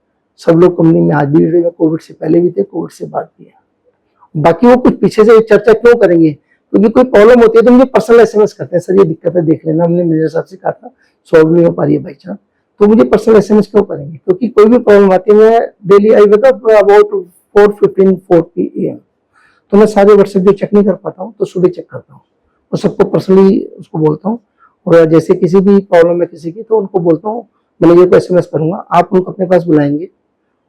सब लोग कंपनी में आज भी जुड़े हुए, कोविड से पहले भी थे, कोविड से बाद भी है। बाकी वो कुछ पीछे से चर्चा क्यों करेंगे, क्योंकि कोई प्रॉब्लम होती है तो मुझे पर्सनल SMS करते हैं, सर ये दिक्कत है देख लेना, हमने मेरे साहब से कहा था सॉल्व नहीं हो पा रही है भाई साहब, तो मुझे पर्सनल SMS क्यों करेंगे, क्योंकि कोई भी प्रॉब्लम आती है, मैं daily I wake up about 4:15 AM, तो मैं सारे व्हाट्सएप जो चेक नहीं कर पाता हूँ तो सुबह चेक करता हूँ, और सबको पर्सनली उसको बोलता हूँ, और जैसे किसी भी प्रॉब्लम है किसी की तो उनको बोलता हूँ, मैनेजर को SMS करूंगा, आप उनको अपने पास बुलाएंगे,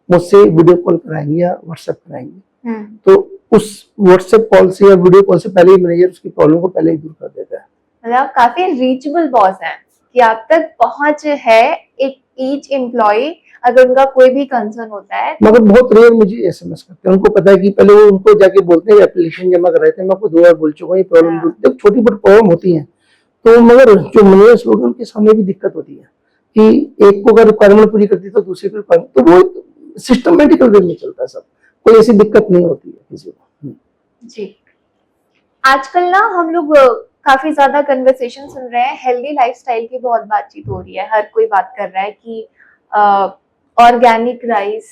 मुझसे वीडियो कॉल कराएंगे या व्हाट्सएप कराएंगे, तो उस व्हाट्सएप कॉल से या वीडियो कॉल से पहले ही मैनेजर उसकी प्रॉब्लम को पहले ही दूर कर देता है। मतलब काफी रीचेबल बॉस हैं कि आप तक पहुंच है एक ईच एम्प्लॉय, अगर उनका कोई भी कंसर्न होता है। मगर बहुत रेयर मुझे SMS करते हैं, उनको पता है कि पहले वो उनको जाके बोलते हैं, एप्लीकेशन जमा कराए थे, मैं आपको 2 बार बोल चुका हूँ, ये प्रॉब्लम छोटी मोटी प्रॉब्लम होती है, तो मगर जो मैनेजर्स लोग हैं उनके सामने भी दिक्कत होती है कि एक को अगर रिक्वायरमेंट पूरी करती तो दूसरे को रिक्वायरमेंट, तो वो सिस्टमेटिकल वे में चलता है सब, कोई ऐसी दिक्कत नहीं होती है किसी को। जी, आजकल ना हम लोग काफी ज्यादा कन्वर्सेशन सुन रहे हैं, हेल्दी लाइफस्टाइल की बहुत बातचीत हो रही है, हर कोई बात कर रहा है कि ऑर्गेनिक राइस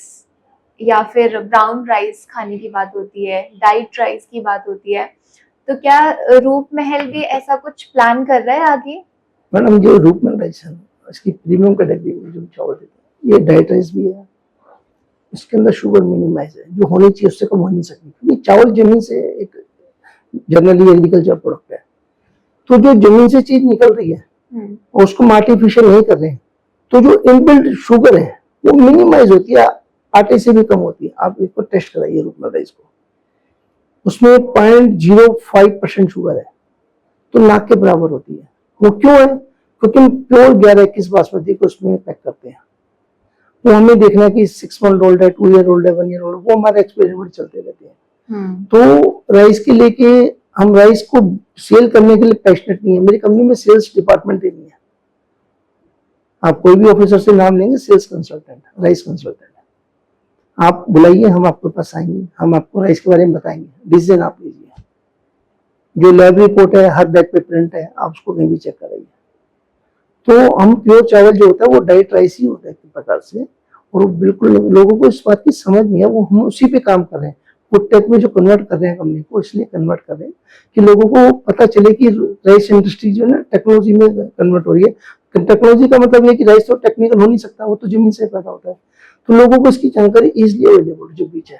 या फिर ब्राउन राइस खाने की बात होती है, डाइट राइस की बात होती है, तो क्या रूप महल भी ऐसा कुछ प्लान कर रहा है आगे? मैडम जो रूप महल राइस है, इसकी प्रीमियम कैटेगरी में जो चावल देते हैं, ये डाइट राइस भी है, इसके अंदर शुगर मिनिमाइज है, जो होनी चाहिए उससे कम हो नहीं सकती, क्योंकि चावल जमीन से एक जनरली एग्रीकल्चर प्रोडक्ट है, तो जो जमीन से चीज निकल रही है और उसको हम आर्टिफिशियल नहीं कर रहे हैं, तो जो इनबिल्ट शुगर है वो मिनिमाइज होती है, आटे से भी कम होती है। आप इसको टेस्ट कराइए रूपमल राइस को, उसमें 0.05% शुगर है, तो नाक के बराबर होती है। वो क्यों है? क्योंकि हम प्योर 11-21 बासमती को उसमें पैक करते हैं। वो हमें देखना है कि 6 मंथ ओल्ड है, 2 ईयर ओल्ड है, 1 ईयर ओल्ड, वो हमारे एक्सपेरिमेंट चलते रहते हैं। तो राइस के लेके हम राइस को सेल करने के लिए पैशनेट नहीं है। मेरी कंपनी में सेल्स डिपार्टमेंट ही नहीं है। आप कोई भी ऑफिसर से नाम लेंगे, सेल्स कंसल्टेंट, राइस कंसल्टेंट, आप बुलाइए, हम आपके पास आएंगे, हम आपको राइस के बारे में बताएंगे, डिसीजन आप लीजिए। जो लैब रिपोर्ट है हर बैग पे प्रिंट है, आप उसको कहीं भी चेक कराइए। तो हम प्योर चावल जो होता है वो डाइट राइस ही होता है एक प्रकार से, और बिल्कुल लोगों को इस बात की समझ नहीं है, वो हम उसी पे काम कर रहे हैं। फूड टेक में जो कन्वर्ट कर रहे हैं कंपनी को, इसलिए कन्वर्ट कर रहे हैं कि लोगों को पता चले कि राइस इंडस्ट्री जो है ना टेक्नोलॉजी में कन्वर्ट हो रही है। टेक्नोलॉजी का मतलब ये कि राइस तो टेक्निकल हो नहीं सकता, वो तो जमीन से पैदा होता है। तो लोगों को इसकी जानकारी इजिली अवेलेबल जो बीच है,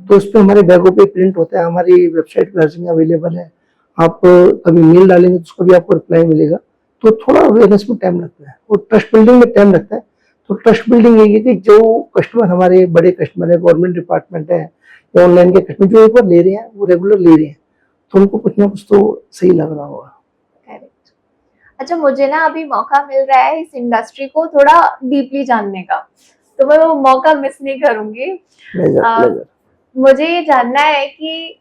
तो उस पर हमारे बैगों पे प्रिंट होता है, हमारी वेबसाइट पर अवेलेबल है। आप कभी मेल डालेंगे तो उसका भी आपको रिप्लाई मिलेगा। तो थोड़ा अवेयरनेस में टाइम लगता है और ट्रस्ट बिल्डिंग में टाइम लगता है। तो ट्रस्ट बिल्डिंग यही है कि जो कस्टमर हमारे बड़े कस्टमर है, गवर्नमेंट डिपार्टमेंट है या ऑनलाइन के कस्टमर जो एक बार ले रहे हैं वो रेगुलर ले रहे हैं, तो उनको कुछ ना कुछ तो सही लग रहा होगा। करेक्ट। अच्छा, मुझे ना अभी मौका मिल रहा है इस इंडस्ट्री को थोड़ा डीपली जानने का, तो मैं वो मौका मिस नहीं करूंगी। मुझे ये जानना है कि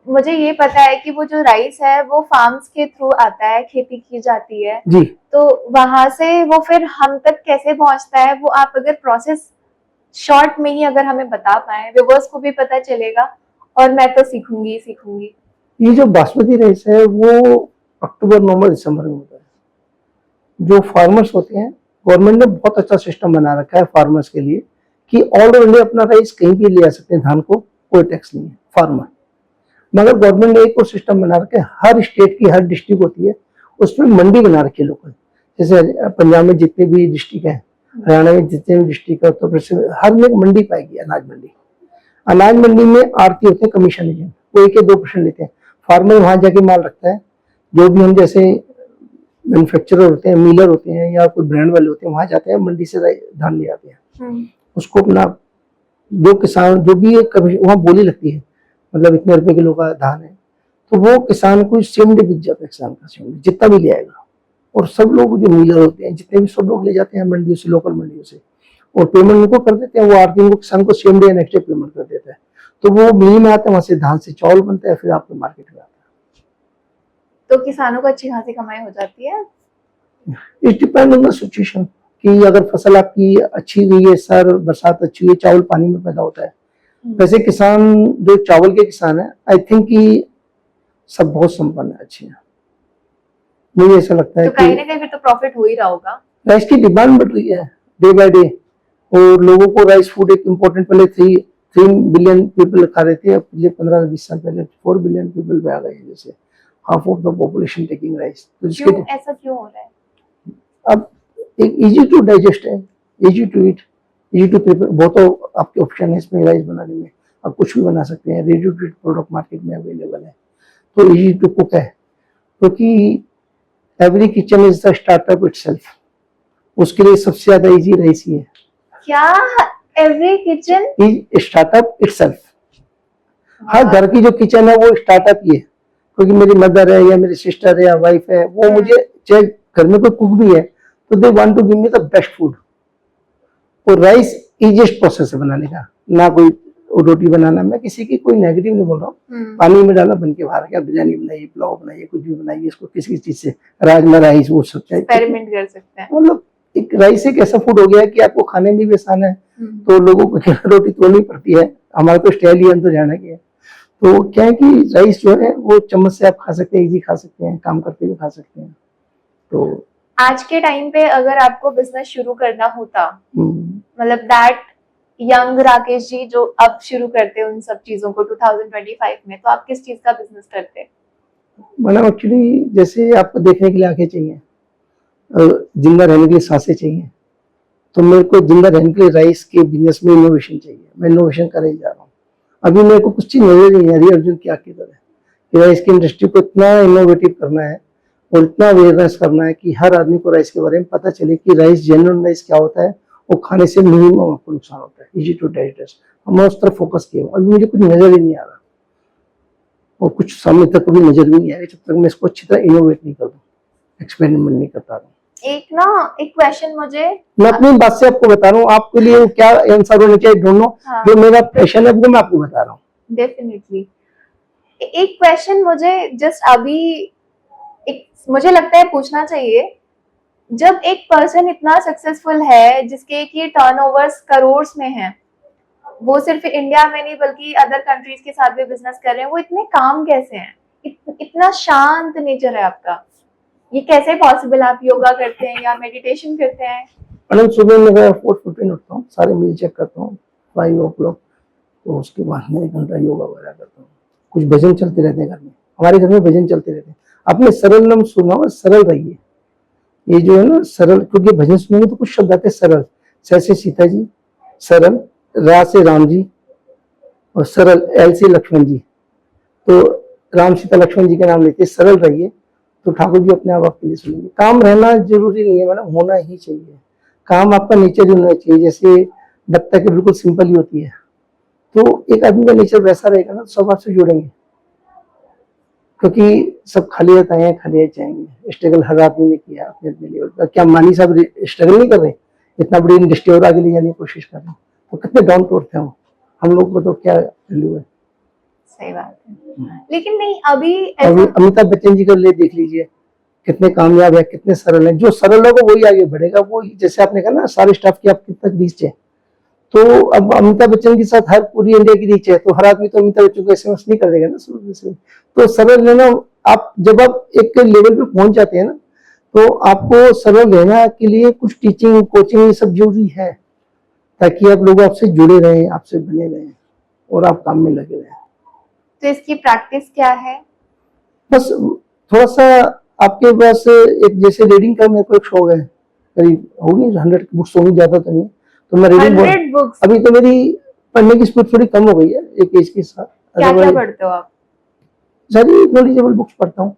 मुझे ये पता है कि वो जो राइस है वो फार्म्स के थ्रू आता है, खेती की जाती है जी। तो वहां से वो फिर हम तक कैसे पहुंचता है, वो आप अगर प्रोसेस शॉर्ट में ही अगर हमें बता पाए, व्यूअर्स को भी पता चलेगा और मैं तो सीखूंगी। ये जो बासमती राइस है वो अक्टूबर, नवंबर, दिसंबर में होता है। जो फार्मर्स होते हैं, गवर्नमेंट ने बहुत अच्छा सिस्टम बना रखा है फार्मर्स के लिए कि ऑल ओवर इंडिया अपना राइस कहीं भी ले आ सकते हैं, धान को कोई टैक्स नहीं है फार्मर। मगर गवर्नमेंट ने एक और सिस्टम बना रखा है, हर स्टेट की हर डिस्ट्रिक्ट होती है उसमें मंडी बना रखी है लोकल। जैसे पंजाब में जितने भी डिस्ट्रिक्ट है, हरियाणा में जितने भी डिस्ट्रिक्ट है, उत्तर प्रदेश में हर में एक मंडी पाएगी, अनाज मंडी। अनाज मंडी में आड़ती होते हैं, कमीशन एजेंट, वो 1-2% लेते हैं। फार्मर वहां जाके माल रखता है, जो भी हम जैसे मैन्युफैक्चरर होते हैं, मिलर होते हैं या कोई ब्रांड वाले होते हैं, वहां जाते हैं, मंडी से धान ले आते हैं। उसको अपना जो किसान जो भी वहां बोली लगती है, मतलब इतने रुपए किलो का धान है, तो वो किसान को सेम डे बिक जाता है, किसान का सेम डे जितना भी ले आएगा। और सब लोग जो मिलर होते हैं जितने भी सब लोग ले जाते हैं मंडियों से, लोकल मंडियों से, और पेमेंट उनको कर देते हैं। वो आरती को किसान को same day next day payment कर देता है। तो वो मिल में आता है, वहां से धान से चावल बनता है, फिर आपके मार्केट में आता है। तो किसानों को अच्छी खासी कमाई हो जाती है। It depend on the situation कि अगर फसल आपकी अच्छी हुई है, सर बरसात अच्छी हुई है, चावल पानी में पैदा होता है। वैसे किसान जो चावल के किसान है, आई थिंक कि सब बहुत संपन्न है, अच्छे हैं। मुझे ऐसा लगता है तो कहीं ना कहीं फिर तो प्रॉफिट हो ही रहा होगा। राइस की डिमांड बढ़ रही है डे बाय डे, और लोगों को राइस फूड एक इम्पोर्टेंट, पहले 3 बिलियन पीपल खा रहे थे, अब पिछले 15-20 साल पहले 4 बिलियन पीपल पे आ गए हैं, जैसे half of the population taking rice. तो ऐसा क्यों हो रहा है? अब एक इजी टू डाइजेस्ट है, easy to eat, easy to prepare, बहुत तो आपके ऑप्शन है इसमें राइस बनाने में, आप कुछ भी बना सकते हैं। Ready to eat product market में अवेलेबल है, तो इजी टू कुक है, क्योंकि every kitchen is the startup itself. उसके लिए सबसे ज्यादा इजी राइस ही है। क्या every kitchen is startup itself? हर घर की जो किचन है वो स्टार्टअप ही है, क्योंकि मेरी मदर है या मेरी सिस्टर है या वाइफ है, वो मुझे चाहे घर में कोई कुक भी है तो they want to give me the best food. और राइस इजीएस्ट प्रोसेस है बनाने का, ना कोई रोटी बनाना, मैं किसी की कोई नेगेटिव नहीं बोल रहा हूँ। पानी में डाला बन के बाहर गया, बिरयानी बनाइए, पुलाव बनाइए, कुछ भी बनाइए, इसको किसी चीज से, राजमा राइस वो सब चाहिए, एक्सपेरिमेंट कर सकते हैं। मतलब एक राइस एक ऐसा फूड हो गया कि आपको खाने में भी आसान है, तो लोगों को रोटी तोड़नी पड़ती है, हमारा तो स्टाइल ही तो जाना की है। तो क्या है कि राइस जो है वो चम्मच से आप खा सकते हैं, इजी खा सकते हैं, काम करते हुए खा सकते हैं। तो आज के टाइम पे अगर आपको बिजनेस शुरू करना होता, मतलब दैट यंग राकेश जी जो अब शुरू करते हैं उन सब चीजों को 2025 में, तो आप किस चीज का बिजनेस करते? मैडम एक्चुअली जैसे आपको देखने के लिए आंखें चाहिए, जिंदा रहने के लिए सांसें चाहिए, तो मेरे को जिंदा रहने के लिए राइस के बिजनेस में इनोवेशन चाहिए। मैं इनोवेशन कर ही जा रहा हूँ। अभी मेरे को कुछ चीज नजर नहीं आ रही अर्जुन की आंख की तरह कि राइस की इंडस्ट्री को इतना इनोवेटिव करना है और इतना अवेयरनेस करना है कि हर आदमी को राइस के बारे में पता चले कि राइस, जेन्युइन राइस क्या होता है, वो खाने से मिनिमम आपको नुकसान होता है, इजी टू डाइजेस्ट। हमने उस तरफ फोकस किया। अभी मुझे कुछ नजर ही नहीं आ रहा और कुछ सामने तक कभी नजर भी नहीं आएगा जब तक मैं इसको अच्छी तरह इनोवेट नहीं कर दूं, एक्सपेरिमेंट नहीं करता रहूं। एक क्वेश्चन मुझे, मैं अपनी बात से आपको बता रहा हूँ, आपके लिए वो क्या आंसर होना चाहिए डोंट नो। हाँ, जो मेरा पैशन है वो मैं आपको बता रहा हूँ। डेफिनेटली। एक क्वेश्चन मुझे जस्ट अभी मुझे लगता है पूछना चाहिए। जब एक पर्सन इतना सक्सेसफुल है जिसके कि टर्नओवर्स करोड़ में हैं, वो सिर्फ इंडिया में नहीं बल्कि अदर कंट्रीज के साथ भी बिजनेस कर रहे हैं, वो इतने काम कैसे हैं? इतना शांत नेचर है आपका, ये कैसे पॉसिबल? आप योगा करते हैं या मेडिटेशन करते हैं? मैडम सुबह में मैं 4:15 उठता हूँ, सारे मील चेक करता हूँ 5 o'clock, तो उसके बाद मैं 1 घंटा योगा वगैरह करता हूँ। कुछ भजन चलते रहते हैं घर में, हमारे घर में भजन चलते रहते हैं। आपने सरल नाम सुना हो, सरल रहिए। ये जो है ना सरल, क्योंकि भजन सुनेंगे तो कुछ शब्द आते हैं सरल। स से सीता जी, सरल, रा से राम जी, और सरल, एल से लक्ष्मण जी। तो राम सीता लक्ष्मण जी के नाम लेते, सरल रहिए तो ठाकुर जी अपने आप आपके लिए सुनेंगे। काम रहना जरूरी नहीं है मैडम, होना ही चाहिए। काम आपका नेचर होना चाहिए। जैसे बत्तख बिल्कुल सिंपल ही होती है, तो एक आदमी का नेचर वैसा रहेगा ना, सब आपसे जुड़ेंगे, क्योंकि सब खाली आए हैं, खाली जाएंगे। स्ट्रगल हर आदमी ने किया अपने अपने लेवल पर। क्या मानी साहब स्ट्रगल नहीं कर रहे? इतना बड़ी इंडस्ट्री और आगे ले जाने की कोशिश कर रहे हैं, तो कितने डाउन टू अर्थ है वो। हम लोग को तो क्या वैल्यू है। सही बात है। लेकिन नहीं, अभी अमिताभ बच्चन जी का ले देख लीजिए, कितने कामयाब है, कितने सरल है। जो सरल होगा वही आगे बढ़ेगा। वो जैसे आपने कहा ना, सारे स्टाफ की आपकी तक रीच है, तो अब अमिताभ बच्चन के साथ हर पूरी इंडिया की रीच है, तो हर आदमी तो अमिताभ बच्चन को एसएमएस नहीं कर देगा ना शुरू से। तो सरल रहना, आप जब आप एक लेवल पे पहुंच जाते हैं ना, तो आपको सरल रहना के लिए कुछ टीचिंग, कोचिंग, ये सब जरूरी है, ताकि आप लोग आपसे जुड़े रहें, आपसे बने रहें और आप काम में लगे रहें। तो इसकी प्रैक्टिस क्या है? बस थोड़ा सा आपके पास एक, जैसे रीडिंग का मेरे को एक शौक है, करीब होगी 100 बुक्स होंगी, ज्यादा तो नहीं, तो मैं रीडिंग 100 बुक्स? अभी तो मेरी पढ़ने की स्पीड थोड़ी कम हो गई है एक एज के साथ। क्या क्या पढ़ते हो आप? सारी नॉलेजेबल बुक्स पढ़ता हूँ।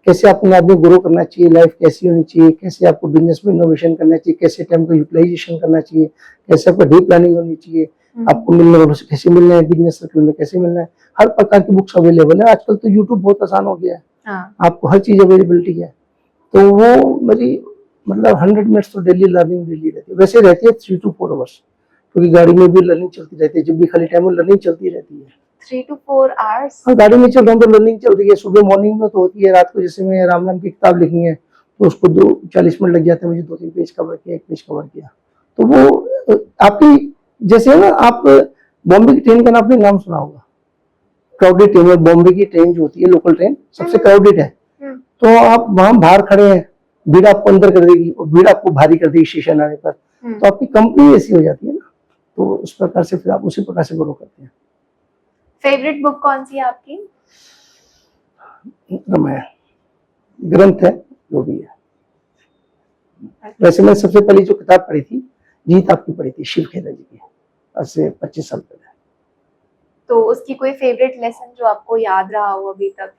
कैसे अपने आदमी ग्रो करना चाहिए, लाइफ कैसी होनी चाहिए, कैसे आपको बिजनेस में इनोवेशन करना चाहिए, कैसे टाइम को यूटिलाइजेशन करना चाहिए, कैसे आपको डे प्लानिंग होनी चाहिए, आपको मिलने वालों से कैसे मिलना है, बिजनेस सर्कल में कैसे मिलना है। हर प्रकार की बुक्स अवेलेबल है। आजकल तो यूट्यूब बहुत आसान हो गया है। हाँ। आपको हर चीज अवेलेबिलिटी है। तो वो मेरी मतलब 100 मिनट्स तो डेली लर्निंग डेली रहती है। वैसे रहती है 3 to 4 आवर्स, क्योंकि गाड़ी में भी लर्निंग चलती रहती है। जब भी खाली टाइम में लर्निंग चलती रहती है। 3 to 4 आवर्स? हाँ, गाड़ी में चल रहा हूँ तो लर्निंग चल रही है। सुबह मॉर्निंग में तो होती है, रात को जैसे मैं राम नाम की किताब लिखनी है तो उसको 40 मिनट लग जाते हैं मुझे। 2-3 पेज कवर किया, 1 पेज कवर किया। तो वो आपकी जैसे है ना, आप बॉम्बे की ट्रेन का आपने नाम सुना होगा, क्राउडेड ट्रेन है। बॉम्बे की ट्रेन जो होती है, लोकल ट्रेन, सबसे क्राउडेड है। तो आप वहां बाहर खड़े हैं, भीड़ आपको अंदर कर देगी और भीड़ आपको भारी कर देगी स्टेशन आने पर। तो आपकी कंपनी ऐसी हो जाती है ना, तो उस प्रकार से फिर आप उसी प्रकार से ग्रो करते हैं। फेवरेट बुक कौन सी है आपकी? रामायण ग्रंथ है जो भी है। वैसे मैंने सबसे पहली जो किताब पढ़ी थी, जीत आपकी पढ़ी थी, शिव खेरा जी की, आज से 25 साल पहले। तो उसकी कोई फेवरेट लेसन जो आपको याद रहा हो अभी तक?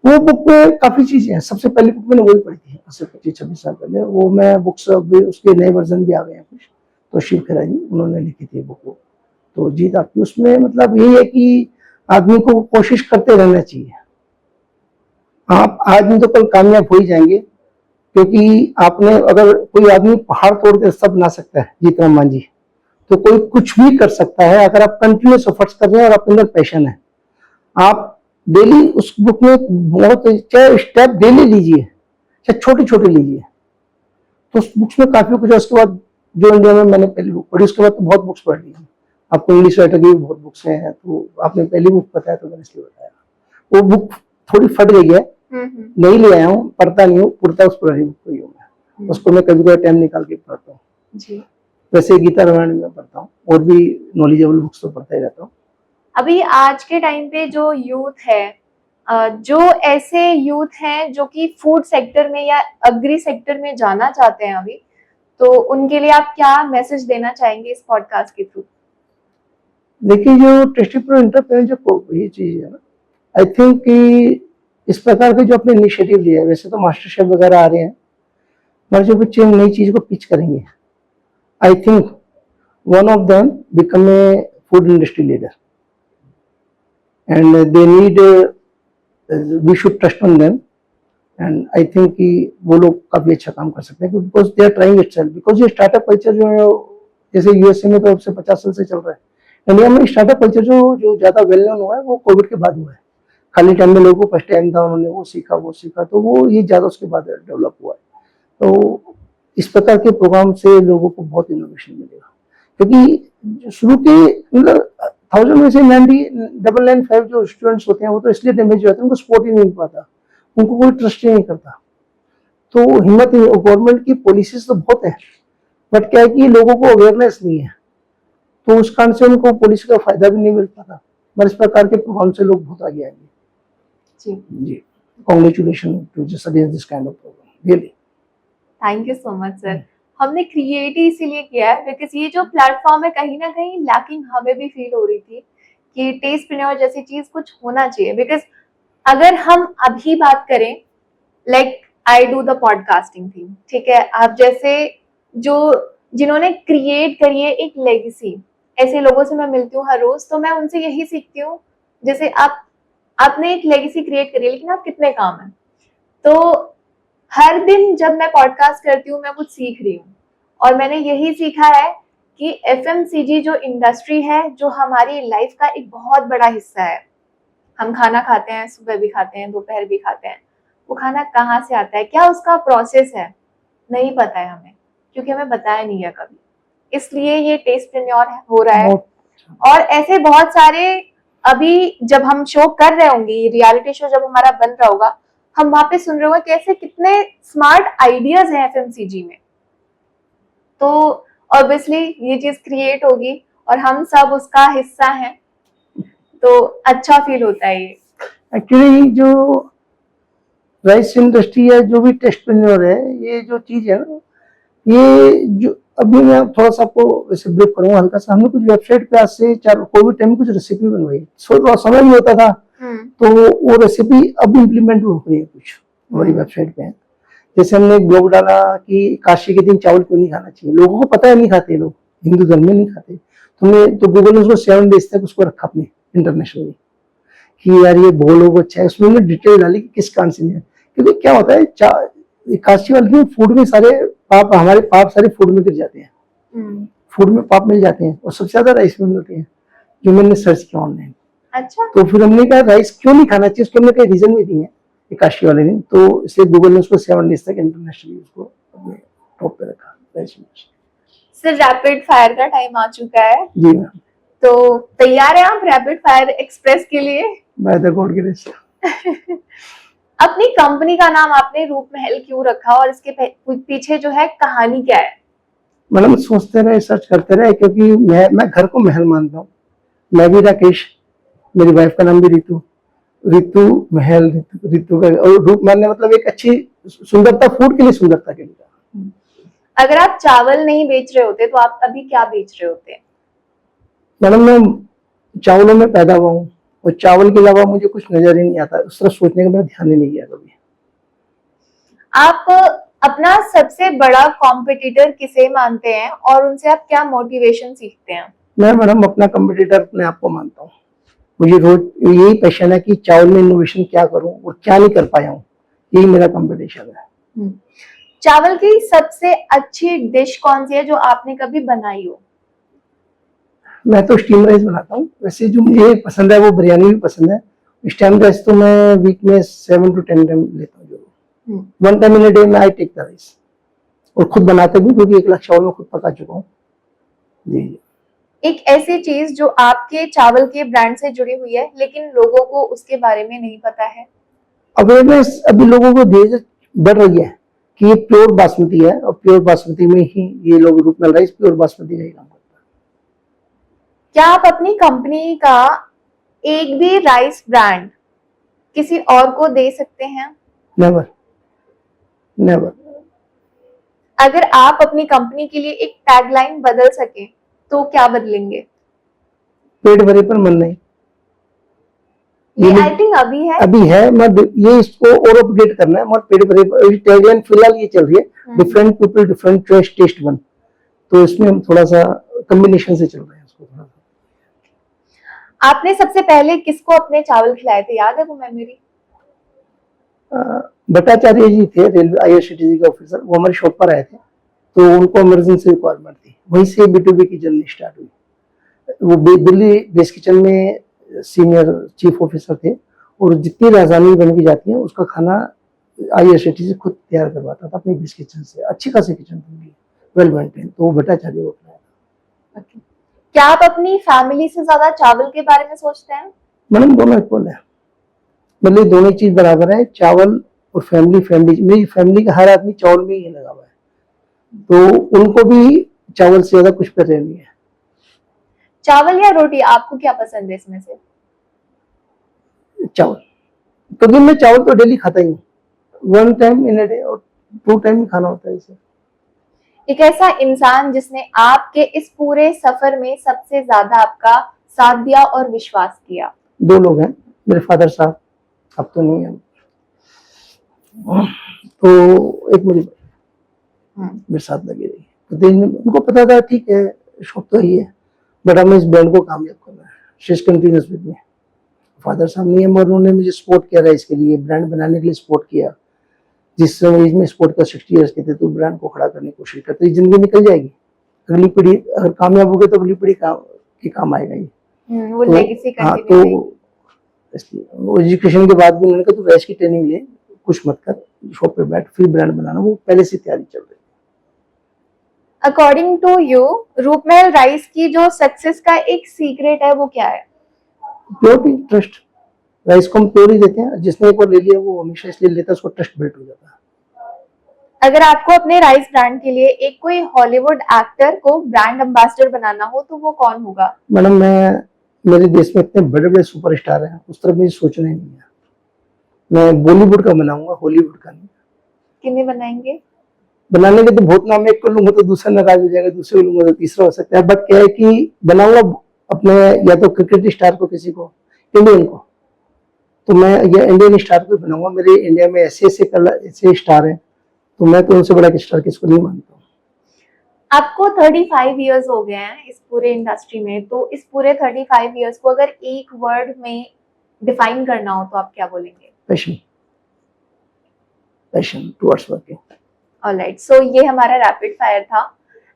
वो बुक में काफी चीजें हैं। सबसे पहली बुक मैंने वही पढ़ी थी आज से 25-26 साल पहले। वो मैं बुक्स अभी उसके नए वर्जन भी आ गए हैं कुछ, तो शिव खेरा जी उन्होंने लिखी थी बुक को। तो जीत आपकी, उसमें मतलब यही है कि आदमी को कोशिश करते रहना चाहिए। आप आज नहीं तो कल कामयाब हो ही जाएंगे, क्योंकि आपने, अगर कोई आदमी पहाड़ तोड़ कर सब बना सकता है, जीत राम मांझी, तो कोई कुछ भी कर सकता है अगर आप कंटिन्यूस एफर्ट्स कर रहे हैं और आपके अंदर पैशन है। आप डेली उस बुक में बहुत, चाहे स्टेप डेली लीजिए, चाहे छोटे छोटे लीजिए, तो उस बुक्स में काफी कुछ है। उसके बाद जो इंडिया में मैंने पहली बुक पढ़ी, उसके बाद तो बहुत बुक्स पढ़ ली। आपको इंग्लिश राइटर की भी बहुत बुक्स हैं, तो आपने पहली बुक बताया तो मैंने इसलिए बताया। वो बुक थोड़ी फट गई है, नहीं ले आया हूँ, पढ़ता नहीं हूँ, पुरता उस पुरानी बुक को ही हूँ मैं। उसको मैं कभी कभी टाइम निकाल के पढ़ता हूँ जी। वैसे गीता रामायण में पढ़ता हूँ, और भी नॉलेजेबल बुक्स तो पढ़ता ही रहता हूँ। अभी आज के टाइम पे जो यूथ है, जो ऐसे यूथ हैं जो कि फूड सेक्टर में या एग्री सेक्टर में जाना चाहते हैं अभी, तो उनके लिए आप क्या मैसेज देना चाहेंगे इस पॉडकास्ट के थ्रू? देखिए, जो टेस्टी प्रो एंटरप्रेन्योर जो ये चीज है ना, आई थिंक कि इस प्रकार के जो अपने इनिशिएटिव लिए, वैसे तो मास्टर शेफ वगैरह आ रहे हैं, मगर जो बच्चे नई चीज को पिच करेंगे, I think one of them become a food industry leader and they need, we should trust on them and I think कि वो लोग काफी अच्छा काम कर सकते हैं, because they are trying itself. Because ये स्टार्टअप कल्चर जो है, जैसे यूएसए में तो अब से 50 साल से चल रहा है, इंडिया में स्टार्टअप कल्चर जो ज्यादा वेल नोन हुआ है वो कोविड के बाद हुआ है। खाली टाइम में लोगों को फर्स्ट टाइम था, उन्होंने वो सीखा, तो वो ये ज्यादा उसके बाद डेवलप हुआ है। तो इस प्रकार के प्रोग्राम से लोगों को बहुत इनोवेशन मिलेगा, क्योंकि शुरू के मतलब 1000 में से 99995 जो स्टूडेंट्स होते हैं वो तो इसलिए डैमेज हो जाते हैं, उनको सपोर्ट ही नहीं मिल पाता, उनको कोई ट्रस्ट ही नहीं करता। तो हिम्मत ही, गवर्नमेंट की पॉलिसीज तो बहुत है, बट क्या है कि लोगों को अवेयरनेस नहीं है, तो उस कारण से उनको पॉलिसी का फायदा भी नहीं मिल पाता। पर इस प्रकार के प्रोग्राम से लोग बहुत आगे आएंगे। जी, congratulation to this kind of program, really. Thank you so much sir. हमने क्रिएट ही इसीलिए किया है बिकॉज ये जो प्लेटफॉर्म है कहीं ना कहीं लैकिंग हमें भी फील हो रही थी कि टेस्टप्रेन्योर जैसी चीज कुछ होना चाहिए। बिकॉज अगर हम अभी बात करें, like I do the podcasting thing, ठीक है, आप जैसे जो जिन्होंने क्रिएट करी है एक लेगेसी, ऐसे लोगों से मैं मिलती हूँ हर रोज, तो मैं उनसे यही सीखती हूँ। जैसे आपने एक लेगेसी क्रिएट करी है, लेकिन आप कितने काम है। तो हर दिन जब मैं पॉडकास्ट करती हूँ मैं कुछ सीख रही हूँ, और मैंने यही सीखा है कि एफएमसीजी जो इंडस्ट्री है, जो हमारी लाइफ का एक बहुत बड़ा हिस्सा है। हम खाना खाते हैं, सुबह भी खाते हैं, दोपहर भी खाते हैं, वो खाना कहाँ से आता है, क्या उसका प्रोसेस है, नहीं पता है हमें, क्योंकि हमें बताया नहीं है कभी। इसलिए ये टेस्टप्रेन्योर हो रहा है। और ऐसे बहुत सारे, अभी जब हम शो कर रहे होंगे, रियलिटी शो जब हमारा बन रहा होगा, हम वहां पे सुन रहे होंगे कैसे कितने स्मार्ट आइडियाज हैं एफएमसीजी में। तो ऑब्वियसली ये चीज क्रिएट होगी और हम सब उसका हिस्सा हैं, तो अच्छा फील होता है ये। एक्चुअली जो राइस इंडस्ट्री है, जो भी टेस्टप्रेन्योर है, ये जो चीज है ना, ये जो अभी मैं थोड़ा सा आपको वैसे ब्रीफ करूंगा हल्का सा। हमने कुछ वेबसाइट पे आज से 4 कोविड टाइम में कुछ रेसिपी बनवाई, थोड़ा समय नहीं होता था, तो वो रेसिपी अब इम्प्लीमेंट हो रही है कुछ हमारी वेबसाइट पे। जैसे हमने एक ब्लॉग डाला कि काशी के दिन चावल क्यों नहीं खाना चाहिए, लोगों को पता है नहीं खाते, लोग हिंदू धर्म में नहीं खाते, तो गूगल ने उसको 7 डेज तक उसको रखा अपने इंटरनेशनली कि यार ये बहुत लोग अच्छा है। उसमें हमने डिटेल डाली कि किस कारण से नहीं है, क्योंकि क्या होता है काशी वाले दिन फूड में सारे पाप, हमारे पाप सारे फूड में गिर जाते हैं, फूड में पाप मिल जाते हैं, और सबसे ज्यादा राइस में मिलते हैं, जो मैंने सर्च किया ऑनलाइन। अच्छा, तो फिर हमने कहा राइस क्यों नहीं खाना चाहिए, उसके हमने कई रीजन भी दिए हैं काशी वाले दिन, तो इसलिए गूगल ने उसको 7 डेज तक इंटरनेशनली उसको अपने टॉप पे रखा राइस में। सर रैपिड फायर का टाइम आ चुका है। जी मैम। तो तैयार हैं आप रैपिड फायर एक्सप्रेस के लिए? By the God grace. अपनी कंपनी का नाम आपने रूप महल क्यों रखा, और इसके पीछे जो है कहानी क्या है? मैडम सोचते रहे, सर्च करते रहे, क्योंकि मैं घर को महल मानता हूँ। मैं भी राकेश, मेरी वाइफ का नाम भी रितु, रितु महल, रितु का, और रूप मानने मतलब एक अच्छी सुंदरता, फूड के लिए सुंदरता के लिए। अगर आप चावल नहीं बेच रहे होते तो आप अभी क्या बेच रहे होते? मैडम मैं चावलों में पैदा हुआ हूँ, और चावल के अलावा मुझे कुछ नजर ही नहीं आता, उस तरह सोचने का मेरा ध्यान ही नहीं गया कभी। आप अपना सबसे बड़ा कॉम्पिटिटर किसे मानते हैं, और उनसे आप क्या मोटिवेशन सीखते हैं? मैं मैडम अपना कॉम्पिटिटर अपने आप को मानता हूँ। मुझे रोज यही पैशन है कि चावल में इनोवेशन क्या करूं और क्या नहीं कर पाया हूँ, यही मेरा कॉम्पिटिशन है। चावल की सबसे अच्छी डिश कौन सी है जो आपने कभी बनाई हो? मैं तो स्टीम राइस बनाता हूँ, वैसे जो मुझे पसंद है वो बिरयानी भी पसंद है। स्टीम राइस तो मैं वीक में 7 to 10 टाइम लेता हूँ, जो 1 टाइम इन अ डे में आई टेक द राइस, और खुद बनाते भी, क्योंकि 1 लाख चावल में खुद पका चुका हूँ। जी। एक ऐसी चीज जो आपके चावल के ब्रांड से जुड़ी हुई है लेकिन लोगों को उसके बारे में नहीं पता है? अवेयरनेस अभी लोगों को धीरे बढ़ रही है कि ये प्योर बासमती है, और प्योर बासमती में ही ये लोग रूप महल राइस प्योर बासमती का ही काम करता है। क्या आप अपनी कंपनी का एक भी राइस ब्रांड किसी और को दे सकते हैं? Never, never. अगर आप अपनी कंपनी के लिए एक टैगलाइन बदल सके तो क्या बदलेंगे? पेट भरे पर मन नहीं। ये आई थिंक अभी है मगर ये इसको और अपडेट करना है। मगर पेड़ टैगलाइन फिलहाल ये चल रही है, different people different choice taste one. तो इसमें हम थोड़ा सा कॉम्बिनेशन से चल रहे हैं इसको थोड़ा सा। आपने सबसे पहले किसको अपने चावल खिलाए थे, याद है वो मेमोरी? भट्टाचार्य जी थे, रेलवे IRCTC के ऑफिसर, वो हमारे शॉप पर आए थे, तो उनको इमरजेंसी रिक्वायरमेंट थी, वहीं से B2B की जर्नी स्टार्ट हुई। वो दिल्ली बेस किचन में सीनियर चीफ ऑफिसर थे, और जितनी राजधानी बन की जाती है उसका खाना IRCTC खुद तैयार करवाता था अपनी बेस किचन से। अच्छी खासी किचन थी, वेल मेंटेन, तो वो भट्टाचार्य को अपनाया। क्या आप अपनी फैमिली से ज्यादा चावल के बारे में सोचते हैं? मैडम दोनों इक्वल है, मतलब दोनों चीज बराबर है, चावल और फैमिली। मेरी फैमिली का हर आदमी चावल में ही लगा हुआ है, तो उनको भी चावल से ज्यादा कुछ पर नहीं है। चावल या रोटी, आपको क्या पसंद है इसमें से? चावल, क्योंकि मैं चावल तो डेली खाता ही हूँ, 1 टाइम इन अ डे और 2 टाइम खाना होता है इसे। एक ऐसा इंसान जिसने आपके इस पूरे सफर में सबसे ज्यादा आपका साथ दिया और विश्वास किया? 2 लोग हैं, मेरे फादर साहब, अब तो नहीं है, तो एक मेरे साथ लगी रही, तो उनको पता था ठीक है शौक तो ही है, बट हमें इस ब्रांड को कामयाब करना है। She is continuous with me. Father साहब नहीं है, मगर उन्होंने मुझे सपोर्ट किया है, इसके लिए ब्रांड बनाने के लिए सपोर्ट किया। जिस समय में सपोर्ट का 60 इयर्स के थे, तो ब्रांड को खड़ा करने की कोशिश करते, जिंदगी निकल जाएगी, अगली पीढ़ी अगर कामयाब हो गई तो अगली पीढ़ी के काम आएगा ये। वो तो, लेगेसी हाँ, कंटिन्यू। तो इसलिए एजुकेशन के बाद भी उन्होंने कहा तू रैश की ट्रेनिंग ले, कुछ मत कर, शॉप पे बैठ, फिर ब्रांड बनाना। वो पहले से तैयारी चल रही है। अकॉर्डिंग टू यू, रूपमहल राइस की जो सक्सेस का एक सीक्रेट है वो क्या है? Purity, trust. राइस को हम प्योर ही देते हैं, जिसने एक बार ले लिया वो हमेशा इसलिए लेता है, उसको ट्रस्ट बिल्ड हो जाता है। अगर आपको अपने राइस ब्रांड के लिए एक कोई हॉलीवुड एक्टर को ब्रांड एम्बेसडर बनाना हो तो वो कौन होगा? मैडम मेरे देश में इतने बड़े बड़े सुपरस्टार हैं, उस तरफ मुझे सोचना ही नहीं है। मैं बॉलीवुड का बनाऊंगा, हॉलीवुड का नहीं। किन्हें बनाएंगे? बनाने के तो बहुत नाम है, एक को लूंगा तो दूसरा नाराज हो जाएगा, दूसरे को लूंगा तो तीसरा हो सकता है, बट क्या है कि बनाऊंगा अपने या तो क्रिकेट स्टार को, किसी को, इंडियन को, तो मैं ये इंडियन स्टार को बनाऊंगा। मेरे इंडिया में ऐसे स्टार हैं, तो मैं तो उनसे बड़ा स्टार किसको नहीं मानता हूँ। आपको 35 इयर्स हो गए हैं इस पूरे इंडस्ट्री में, तो इस पूरे 35 इयर्स को अगर एक वर्ड में डिफाइन करना हो तो आप क्या बोलेंगे? Passion towards working. ऑलराइट, सो ये हमारा रैपिड फायर था,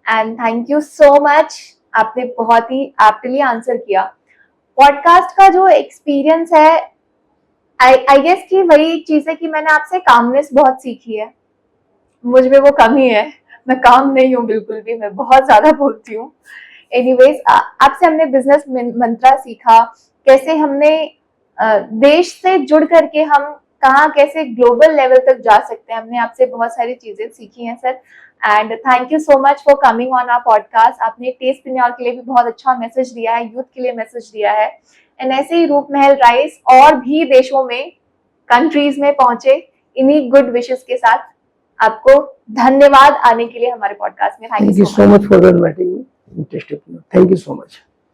and thank you so much, आपने बहुत ही एप्टली आंसर किया। पॉडकास्ट का जो एक्सपीरियंस है, आई गेस कि वही एक चीज है कि मैंने आपसे कामनेस बहुत सीखी है। मुझ में वो कमी है, मैं काम नहीं हूँ बिल्कुल भी, मैं बहुत ज्यादा बोलती हूँ। एनीवेज, आपसे हमने बिजनेस मंत्रा सीखा, कैसे हमने देश से जुड़ करके हम कहाँ कैसे ग्लोबल लेवल तक जा सकते हैं, हमने आपसे बहुत सारी चीजें सीखी हैं sir. And thank you so much for coming on our podcast. आपने टेस्टप्रेन्योर के लिए भी बहुत अच्छा मैसेज दिया है, यूथ के लिए मैसेज दिया है, एंड ऐसे ही रूपमहल राइस और भी देशों में, कंट्रीज में पहुंचे, इन्हीं गुड विशेस के साथ। आपको धन्यवाद आने के लिए हमारे पॉडकास्ट में। Thank you so much for inviting me. Thank you so much.